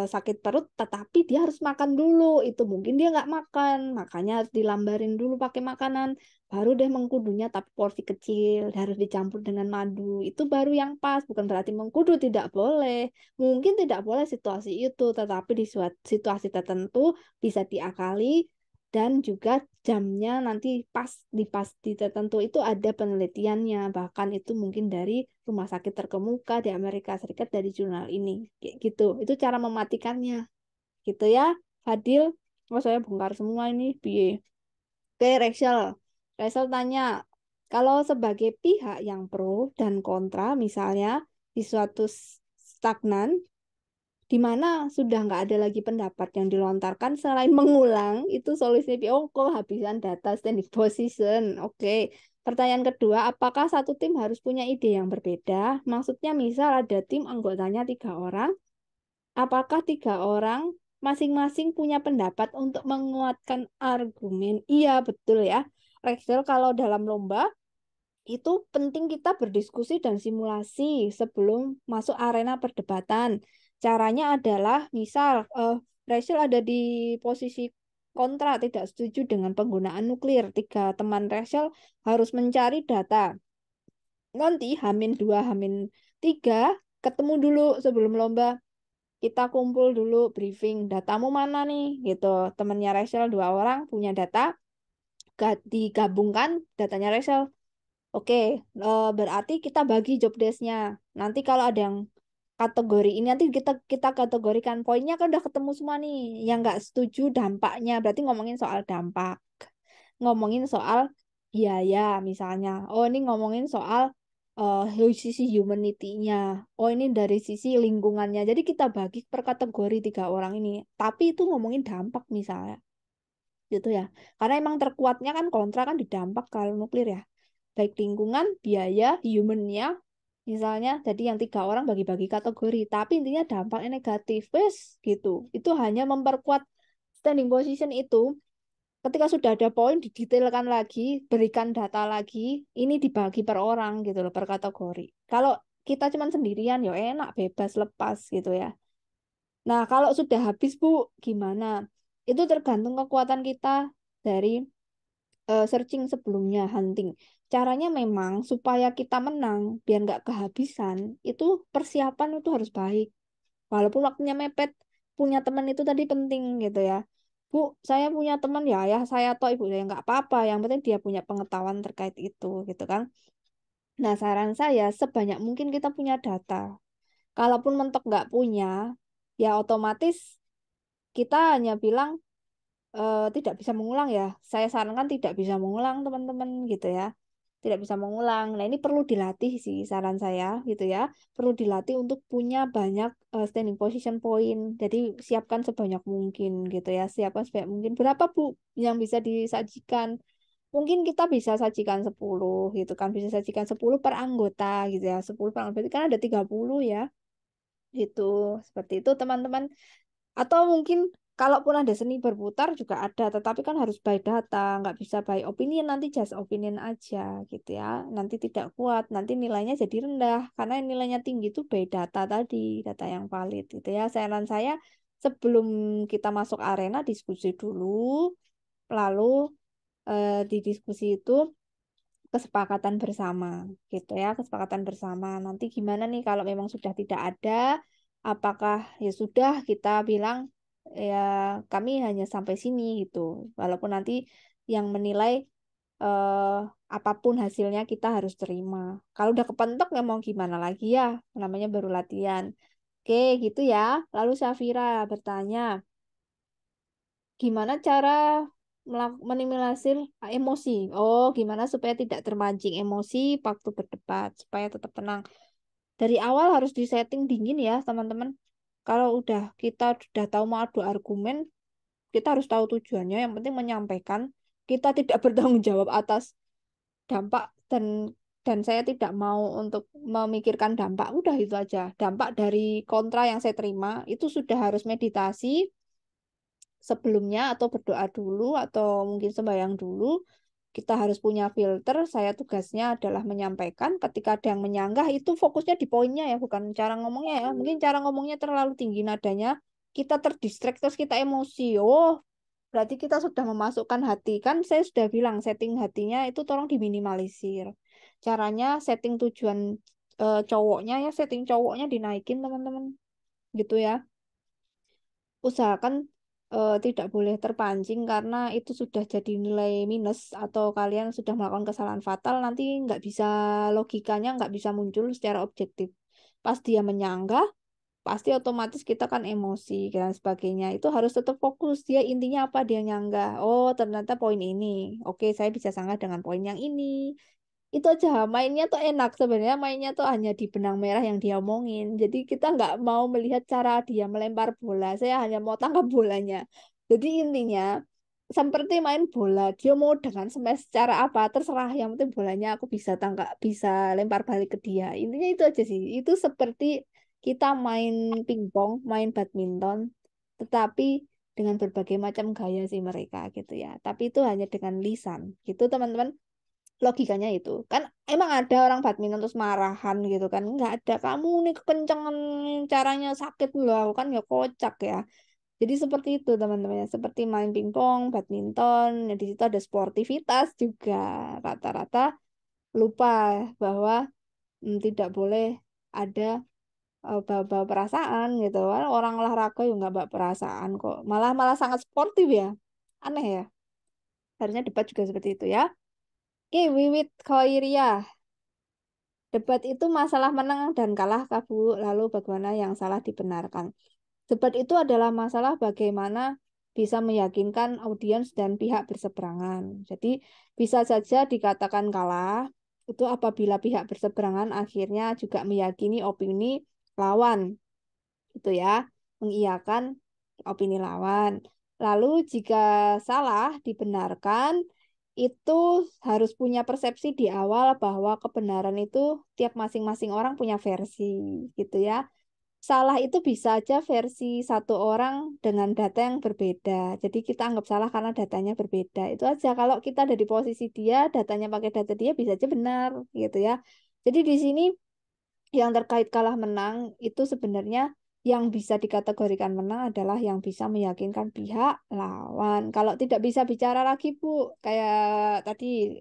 Speaker 1: sakit perut, tetapi dia harus makan dulu. Itu mungkin dia nggak makan, makanya harus dilambarin dulu pakai makanan. Baru deh mengkudunya, tapi porsi kecil, harus dicampur dengan madu. Itu baru yang pas, bukan berarti mengkudu tidak boleh. Mungkin tidak boleh situasi itu, tetapi di suatu situasi tertentu bisa diakali dan juga jamnya nanti pas di tertentu itu ada penelitiannya, bahkan itu mungkin dari rumah sakit terkemuka di Amerika Serikat dari jurnal ini kayak gitu. Itu cara mematikannya gitu ya, Fadil. Oh, saya bongkar semua ini piye. Oke, Rachel. Rachel tanya, kalau sebagai pihak yang pro dan kontra misalnya di suatu stagnan di mana sudah nggak ada lagi pendapat yang dilontarkan selain mengulang, itu solusinya oh kehabisan data standing position. Oke. Pertanyaan kedua, apakah satu tim harus punya ide yang berbeda? Maksudnya misal ada tim anggotanya 3 orang, apakah 3 orang masing-masing punya pendapat untuk menguatkan argumen? Iya, betul ya. Rachel, kalau dalam lomba itu penting kita berdiskusi dan simulasi sebelum masuk arena perdebatan. Caranya adalah, misal Rachel ada di posisi kontra, tidak setuju dengan penggunaan nuklir. 3 teman Rachel harus mencari data. Nanti H-2, H-3 ketemu dulu sebelum lomba. Kita kumpul dulu, briefing. Datamu mana nih? Gitu. Temannya Rachel 2 orang punya data, digabungkan datanya Rachel. Oke, berarti kita bagi job desk-nya. Nanti kalau ada yang kategori ini, nanti kita kita kategorikan poinnya kan udah ketemu semua nih. Yang nggak setuju dampaknya, berarti ngomongin soal dampak, ngomongin soal biaya misalnya. Oh, ini ngomongin soal sisi humanity-nya. Oh, ini dari sisi lingkungannya. Jadi kita bagi per kategori 3 orang ini. Tapi itu ngomongin dampak misalnya, gitu ya. Karena emang terkuatnya kan kontra kan di dampak kalau nuklir ya, baik lingkungan, biaya, humannya, misalnya. Jadi yang 3 orang bagi-bagi kategori, tapi intinya dampaknya negatif, wes gitu. Itu hanya memperkuat standing position itu. Ketika sudah ada poin, didetailkan lagi, berikan data lagi, ini dibagi per orang gitu loh, per kategori. Kalau kita cuman sendirian, ya enak, bebas, lepas gitu ya. Nah, kalau sudah habis, Bu, gimana? Itu tergantung kekuatan kita dari searching sebelumnya, hunting. Caranya memang supaya kita menang, biar nggak kehabisan, itu persiapan itu harus baik. Walaupun waktunya mepet, punya teman itu tadi penting gitu ya. Bu, saya punya teman ya, ayah saya atau ibu saya nggak apa-apa. Yang penting dia punya pengetahuan terkait itu gitu kan. Nah, saran saya sebanyak mungkin kita punya data. Kalaupun mentok nggak punya, ya otomatis kita hanya bilang tidak bisa mengulang ya. Saya sarankan tidak bisa mengulang teman-teman gitu ya. Tidak bisa mengulang. Nah, ini perlu dilatih sih saran saya gitu ya. Perlu dilatih untuk punya banyak standing position point. Jadi siapkan sebanyak mungkin gitu ya. Siapkan sebanyak mungkin. Berapa Bu yang bisa disajikan? Mungkin kita bisa sajikan 10 gitu kan. Bisa sajikan 10 per anggota gitu ya. 10 per anggota, berarti kan ada 30 ya. Gitu. Seperti itu teman-teman. Atau mungkin kalaupun ada seni berputar juga ada, tetapi kan harus by data, nggak bisa by opinion, nanti just opinion aja gitu ya. Nanti tidak kuat, nanti nilainya jadi rendah, karena yang nilainya tinggi itu by data tadi, data yang valid gitu ya. Saran saya sebelum kita masuk arena diskusi dulu, lalu di diskusi itu kesepakatan bersama gitu ya, kesepakatan bersama. Nanti gimana nih kalau memang sudah tidak ada apakah ya sudah kita bilang ya kami hanya sampai sini gitu. Walaupun nanti yang menilai eh, apapun hasilnya kita harus terima. Kalau udah kepentok ya mau gimana lagi ya, namanya baru latihan. Oke, gitu ya. Lalu Safira bertanya, gimana cara minimalisir emosi? Oh, gimana supaya tidak termancing emosi waktu berdebat, supaya tetap tenang. Dari awal harus disetting dingin ya, teman-teman. Kalau udah kita sudah tahu mau adu argumen, kita harus tahu tujuannya. Yang penting menyampaikan, kita tidak bertanggung jawab atas dampak dan saya tidak mau untuk memikirkan dampak. Udah itu aja. Dampak dari kontra yang saya terima itu sudah harus meditasi sebelumnya atau berdoa dulu atau mungkin sembahyang dulu. Kita harus punya filter. Saya tugasnya adalah menyampaikan. Ketika ada yang menyanggah itu fokusnya di poinnya ya, bukan cara ngomongnya ya. Mungkin cara ngomongnya terlalu tinggi nadanya, kita terdistract terus kita emosi. Oh, berarti kita sudah memasukkan hati. Kan saya sudah bilang setting hatinya itu tolong diminimalisir. Caranya setting tujuan cowoknya ya, setting cowoknya dinaikin teman-teman. Gitu ya. Usahakan tidak boleh terpancing karena itu sudah jadi nilai minus atau kalian sudah melakukan kesalahan fatal nanti nggak bisa logikanya nggak bisa muncul secara objektif. Pas dia menyanggah pasti otomatis kita kan emosi dan sebagainya. Itu harus tetap fokus dia intinya apa dia nyanggah. Oh ternyata poin ini. Oke saya bisa sanggah dengan poin yang ini. Itu aja mainnya tuh enak sebenarnya mainnya tuh hanya di benang merah yang dia omongin jadi kita nggak mau melihat cara dia melempar bola saya hanya mau tangkap bolanya jadi intinya seperti main bola dia mau dengan smash cara apa terserah yang penting bolanya aku bisa tangkap bisa lempar balik ke dia intinya itu aja sih itu seperti kita main pingpong main badminton tetapi dengan berbagai macam gaya sih mereka gitu ya tapi itu hanya dengan lisan gitu teman-teman logikanya itu kan emang ada orang badminton terus marahan gitu kan nggak ada kamu nih kekencengan caranya sakit loh aku kan ya kocak ya jadi seperti itu teman-teman ya seperti main pingpong badminton ya, di situ ada sportivitas juga rata-rata lupa bahwa tidak boleh ada bawa perasaan gitu kan orang olahraga juga nggak bawa perasaan kok malah malah sangat sportif ya aneh ya harusnya debat juga seperti itu ya oke Wiwit Khairia. Debat itu masalah menang dan kalah, Kabu. Lalu bagaimana yang salah dibenarkan. Debat itu adalah masalah bagaimana bisa meyakinkan audiens dan pihak berseberangan. Jadi bisa saja dikatakan kalah itu apabila pihak berseberangan akhirnya juga meyakini opini lawan, itu ya, mengiyakan opini lawan. Lalu jika salah dibenarkan itu harus punya persepsi di awal bahwa kebenaran itu tiap masing-masing orang punya versi gitu ya. Salah itu bisa aja versi satu orang dengan data yang berbeda. Jadi kita anggap salah karena datanya berbeda. Itu aja kalau kita ada di posisi dia, datanya pakai data dia bisa aja benar gitu ya. Jadi di sini yang terkait kalah menang itu sebenarnya yang bisa dikategorikan menang adalah yang bisa meyakinkan pihak lawan. Kalau tidak bisa bicara lagi, Bu, kayak tadi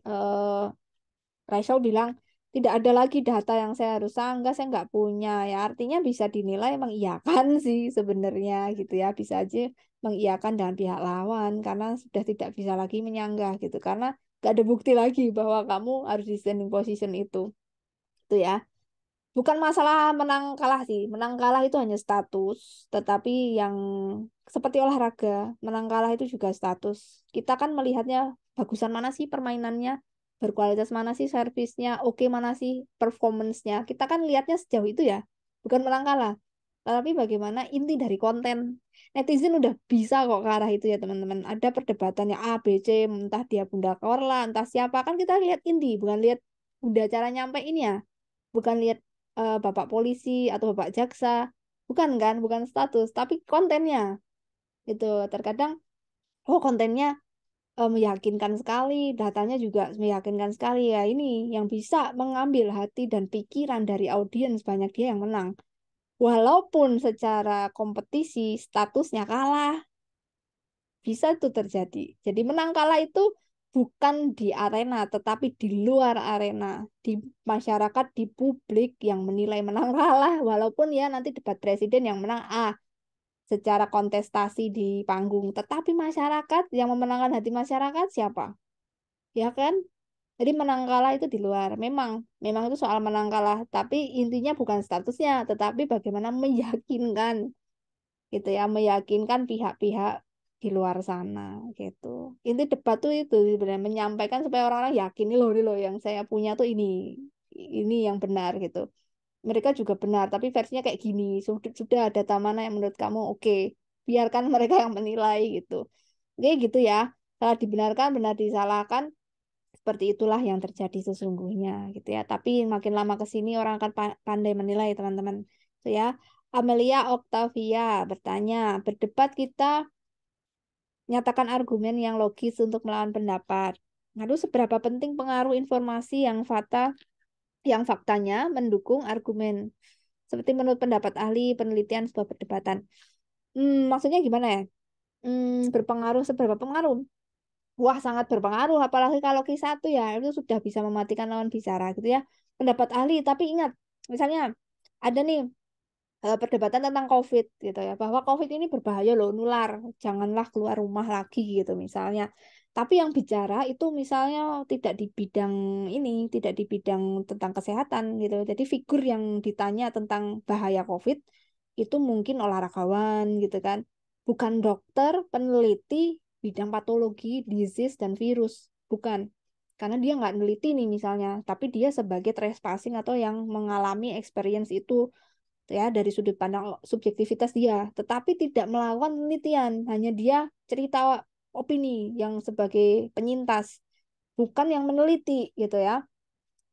Speaker 1: Raisel bilang tidak ada lagi data yang saya harus sanggah, saya nggak punya. Ya artinya bisa dinilai mengiyakan sih sebenarnya gitu ya. Bisa aja mengiyakan dengan pihak lawan karena sudah tidak bisa lagi menyanggah gitu. Karena nggak ada bukti lagi bahwa kamu harus di standing position itu. Itu ya. Bukan masalah menang kalah sih. Menang kalah itu hanya status, tetapi yang seperti olahraga, menang kalah itu juga status. Kita kan melihatnya bagusan mana sih permainannya, berkualitas mana sih servisnya, oke mana sih performance-nya. Kita kan lihatnya sejauh itu ya, bukan menang kalah. Tapi bagaimana inti dari konten. Netizen udah bisa kok ke arah itu ya teman-teman. Ada perdebatannya A, B, C, entah dia Bunda Korla, entah siapa. Kan kita lihat inti, bukan lihat Bunda cara nyampe ini ya bukan lihat bapak polisi atau bapak jaksa, bukan kan, bukan status, tapi kontennya itu terkadang oh kontennya meyakinkan sekali, datanya juga meyakinkan sekali ya ini yang bisa mengambil hati dan pikiran dari audiens banyak dia yang menang. Walaupun secara kompetisi statusnya kalah, bisa itu terjadi. Jadi menang kalah itu bukan di arena, tetapi di luar arena, di masyarakat, di publik yang menilai menang kalah, walaupun ya nanti debat presiden yang menang secara kontestasi di panggung, tetapi masyarakat yang memenangkan hati masyarakat siapa? Ya kan? Jadi menang kalah itu di luar. Memang itu soal menang kalah, tapi intinya bukan statusnya, tetapi bagaimana meyakinkan gitu ya, meyakinkan pihak-pihak di luar sana gitu. Inti debat tuh itu sebenarnya menyampaikan supaya orang-orang yakin ini loh yang saya punya tuh ini yang benar gitu. Mereka juga benar, tapi versinya kayak gini. Sudah ada data mana yang menurut kamu oke? Biarkan mereka yang menilai gitu. Oke gitu ya. Salah dibenarkan, benar disalahkan, seperti itulah yang terjadi sesungguhnya gitu ya. Tapi makin lama ke sini orang akan pandai menilai teman-teman. Itu ya. Amelia Octavia bertanya, berdebat kita nyatakan argumen yang logis untuk melawan pendapat. Lalu seberapa penting pengaruh informasi yang faktanya mendukung argumen? Seperti menurut pendapat ahli penelitian sebuah perdebatan. Maksudnya gimana ya? Berpengaruh seberapa pengaruh? Wah, sangat berpengaruh. Apalagi kalau kisah itu ya, itu sudah bisa mematikan lawan bicara gitu ya. Pendapat ahli, tapi ingat, misalnya ada nih perdebatan tentang COVID gitu ya, bahwa COVID ini berbahaya loh, nular, janganlah keluar rumah lagi gitu misalnya. Tapi yang bicara itu misalnya tidak di bidang ini, tidak di bidang tentang kesehatan gitu. Jadi figur yang ditanya tentang bahaya COVID itu mungkin olahragawan gitu kan, bukan dokter, peneliti bidang patologi, disease dan virus, bukan. Karena dia nggak neliti nih misalnya, tapi dia sebagai trespassing atau yang mengalami experience itu ya dari sudut pandang subjektivitas dia, tetapi tidak melakukan penelitian, hanya dia cerita opini yang sebagai penyintas, bukan yang meneliti gitu ya,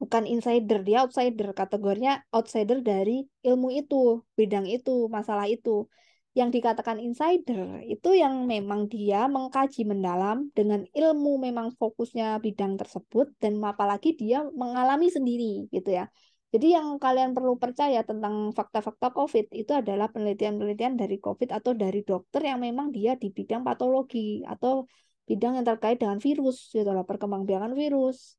Speaker 1: bukan insider, dia outsider, kategorinya outsider dari ilmu itu, bidang itu, masalah itu. Yang dikatakan insider itu yang memang dia mengkaji mendalam dengan ilmu memang fokusnya bidang tersebut dan apalagi dia mengalami sendiri gitu ya. Jadi yang kalian perlu percaya tentang fakta-fakta COVID itu adalah penelitian-penelitian dari COVID atau dari dokter yang memang dia di bidang patologi atau bidang yang terkait dengan virus gitu lah, perkembangbiakan virus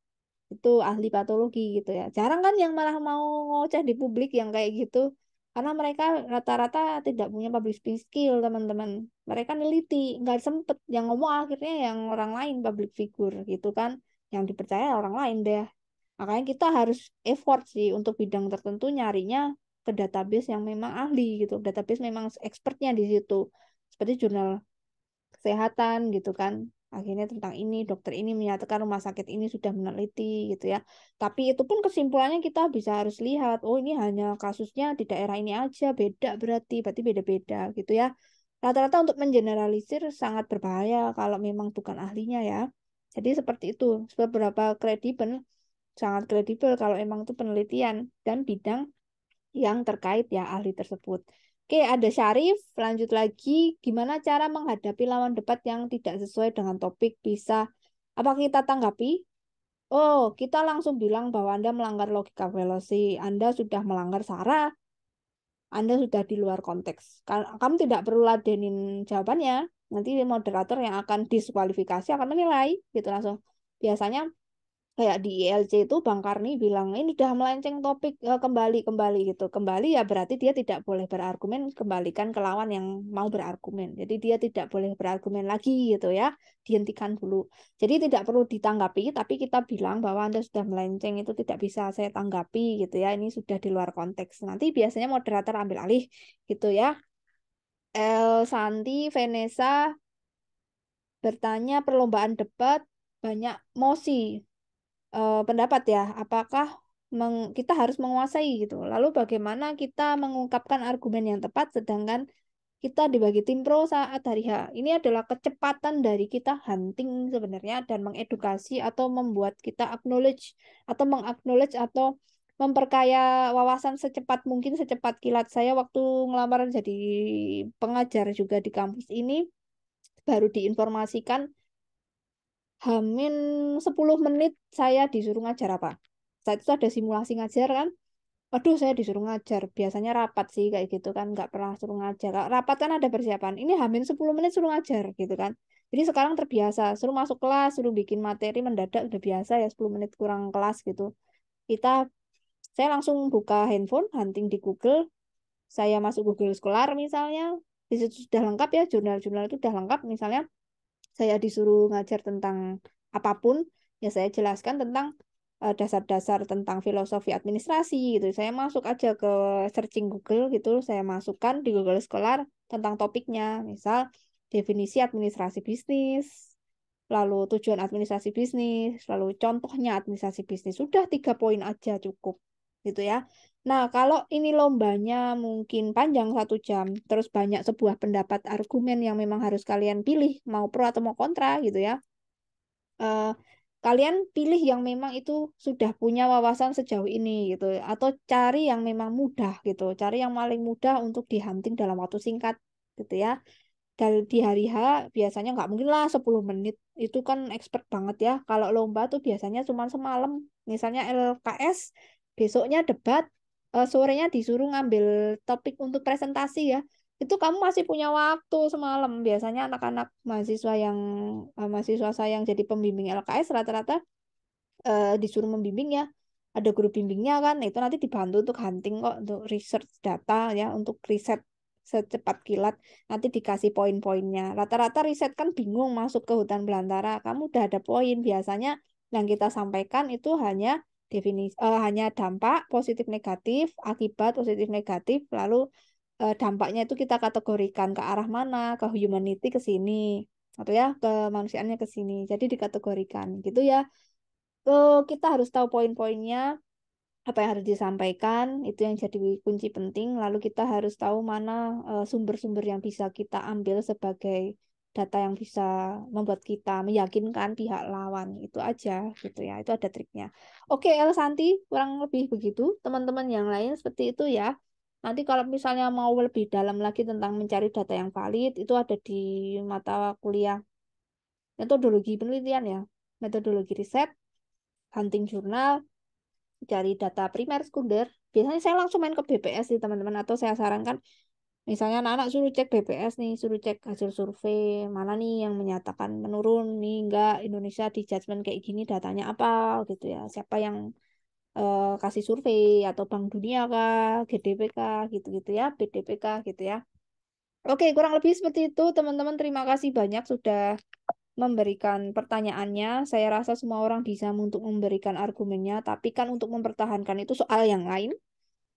Speaker 1: itu ahli patologi gitu ya. Jarang kan yang malah mau ngoceh di publik yang kayak gitu. Karena mereka rata-rata tidak punya public speaking skill, teman-teman. Mereka neliti, nggak sempet. Yang ngomong akhirnya yang orang lain, public figure gitu kan. Yang dipercaya orang lain deh. Makanya kita harus effort sih untuk bidang tertentu nyarinya ke database yang memang ahli gitu. Database memang expertnya di situ. Seperti jurnal kesehatan gitu kan. Akhirnya tentang ini, dokter ini menyatakan rumah sakit ini sudah meneliti gitu ya. Tapi itu pun kesimpulannya kita bisa harus lihat, oh ini hanya kasusnya di daerah ini aja, berarti beda-beda gitu ya. Rata-rata untuk mengeneralisir sangat berbahaya kalau memang bukan ahlinya ya. Jadi seperti itu, seberapa kredibel, sangat kredibel kalau emang itu penelitian dan bidang yang terkait ya ahli tersebut. Oke, ada Syarif. Lanjut lagi, gimana cara menghadapi lawan debat yang tidak sesuai dengan topik? Bisa apa kita tanggapi? Oh, kita langsung bilang bahwa Anda melanggar logika fallacy. Anda sudah melanggar SARA. Anda sudah di luar konteks. Kamu tidak perlu ladenin jawabannya. Nanti moderator yang akan diskualifikasi akan menilai gitu langsung. Biasanya kayak di ILC itu Bang Karni bilang ini udah melenceng topik, kembali gitu, kembali ya berarti dia tidak boleh berargumen, kembalikan ke lawan yang mau berargumen, jadi dia tidak boleh berargumen lagi gitu ya, dihentikan dulu. Jadi tidak perlu ditanggapi, tapi kita bilang bahwa Anda sudah melenceng, itu tidak bisa saya tanggapi gitu ya, ini sudah di luar konteks. Nanti biasanya moderator ambil alih gitu ya. Santi Vanessa bertanya, perlombaan debat banyak mosi, pendapat ya, apakah kita harus menguasai gitu. Lalu bagaimana kita mengungkapkan argumen yang tepat sedangkan kita dibagi tim pro saat hari H. Ini adalah kecepatan dari kita hunting sebenarnya dan mengedukasi atau membuat kita acknowledge atau mengacknowledge atau memperkaya wawasan secepat mungkin, secepat kilat. Saya waktu ngelamar jadi pengajar juga di kampus ini baru diinformasikan Hamin 10 menit saya disuruh ngajar apa? Saat itu ada simulasi ngajar kan? Waduh, saya disuruh ngajar. Biasanya rapat sih kayak gitu kan, nggak pernah suruh ngajar. Kalau rapat kan ada persiapan. Ini Hamin 10 menit suruh ngajar gitu kan. Jadi sekarang terbiasa, suruh masuk kelas, suruh bikin materi mendadak udah biasa ya 10 menit kurang kelas gitu. Kita saya langsung buka handphone, hunting di Google, saya masuk Google Scholar misalnya, di situ sudah lengkap ya, jurnal-jurnal itu sudah lengkap. Misalnya saya disuruh ngajar tentang apapun, ya saya jelaskan tentang dasar-dasar tentang filosofi administrasi gitu. Saya masuk aja ke searching Google gitu, saya masukkan di Google Scholar tentang topiknya, misal definisi administrasi bisnis, lalu tujuan administrasi bisnis, lalu contohnya administrasi bisnis. Sudah 3 poin aja cukup gitu ya. Nah, kalau ini lombanya mungkin panjang 1 jam, terus banyak sebuah pendapat argumen yang memang harus kalian pilih, mau pro atau mau kontra gitu ya. eh, Kalian pilih yang memang itu sudah punya wawasan sejauh ini gitu, atau cari yang memang mudah gitu, cari yang paling mudah untuk dihunting dalam waktu singkat gitu ya. Dan di hari H biasanya nggak mungkin lah 10 menit. Itu kan expert banget ya. Kalau lomba tuh biasanya cuma semalam. Misalnya LKS, besoknya debat, sorenya disuruh ngambil topik untuk presentasi ya. Itu kamu masih punya waktu semalam. Biasanya anak-anak mahasiswa mahasiswa saya yang jadi pembimbing LKS rata-rata disuruh membimbing ya. Ada guru bimbingnya kan, nah, itu nanti dibantu untuk hunting kok, untuk research data ya, untuk riset secepat kilat, nanti dikasih poin-poinnya. Rata-rata riset kan bingung masuk ke hutan belantara, kamu udah ada poin, biasanya yang kita sampaikan itu hanya hanya dampak positif negatif, akibat positif negatif, lalu dampaknya itu kita kategorikan ke arah mana, ke humanity ke sini, atau ya ke manusiaannya ke sini. Jadi dikategorikan gitu ya. Kita harus tahu poin-poinnya, apa yang harus disampaikan, itu yang jadi kunci penting. Lalu kita harus tahu mana sumber-sumber yang bisa kita ambil sebagai data yang bisa membuat kita meyakinkan pihak lawan. Itu aja gitu ya. Itu ada triknya. Oke, El Santi, kurang lebih begitu. Teman-teman yang lain seperti itu ya. Nanti kalau misalnya mau lebih dalam lagi tentang mencari data yang valid, itu ada di mata kuliah metodologi penelitian ya. Metodologi riset, hunting jurnal, cari data primer, sekunder. Biasanya saya langsung main ke BPS sih teman-teman, atau saya sarankan misalnya anak-anak suruh cek BPS nih, suruh cek hasil survei, mana nih yang menyatakan menurun nih, enggak Indonesia di judgement kayak gini datanya apa gitu ya. Siapa yang kasih survei, atau Bank Dunia kah, GDP kah gitu-gitu ya, BDP kah gitu ya. Oke, kurang lebih seperti itu teman-teman. Terima kasih banyak sudah memberikan pertanyaannya. Saya rasa semua orang bisa untuk memberikan argumennya, tapi kan untuk mempertahankan itu soal yang lain.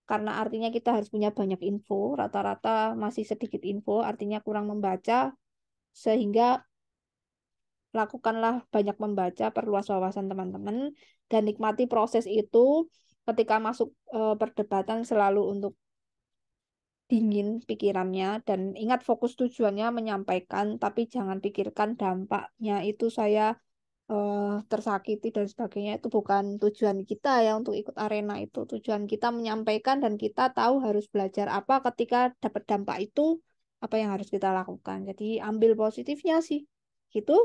Speaker 1: Karena artinya kita harus punya banyak info, rata-rata masih sedikit info, artinya kurang membaca, sehingga lakukanlah banyak membaca, perluas wawasan teman-teman, dan nikmati proses itu. Ketika masuk perdebatan selalu untuk dingin pikirannya, dan ingat fokus tujuannya menyampaikan, tapi jangan pikirkan dampaknya itu saya tersakiti dan sebagainya. Itu bukan tujuan kita ya untuk ikut arena itu. Tujuan kita menyampaikan, dan kita tahu harus belajar apa ketika dapat dampak itu, apa yang harus kita lakukan. Jadi ambil positifnya sih. Gitu.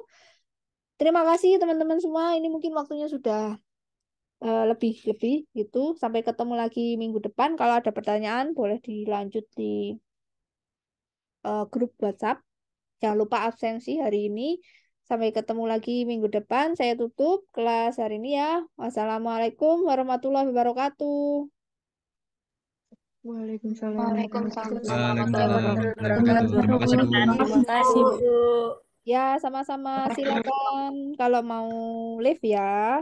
Speaker 1: Terima kasih teman-teman semua. Ini mungkin waktunya sudah lebih-lebih gitu. Sampai ketemu lagi minggu depan. Kalau ada pertanyaan boleh dilanjut di grup WhatsApp. Jangan lupa absensi hari ini. Sampai ketemu lagi minggu depan. Saya tutup kelas hari ini ya. Wassalamualaikum warahmatullahi wabarakatuh.
Speaker 2: Waalaikumsalam
Speaker 3: Waalaikumsalam
Speaker 2: warahmatullahi
Speaker 3: warahmatullahi
Speaker 4: Waalaikumsalam warahmatullahi
Speaker 3: wabarakatuh.
Speaker 4: wabarakatuh. Terima kasih, Bu.
Speaker 3: Terima kasih, Bu.
Speaker 1: Ya, sama-sama. Silakan kalau mau live ya.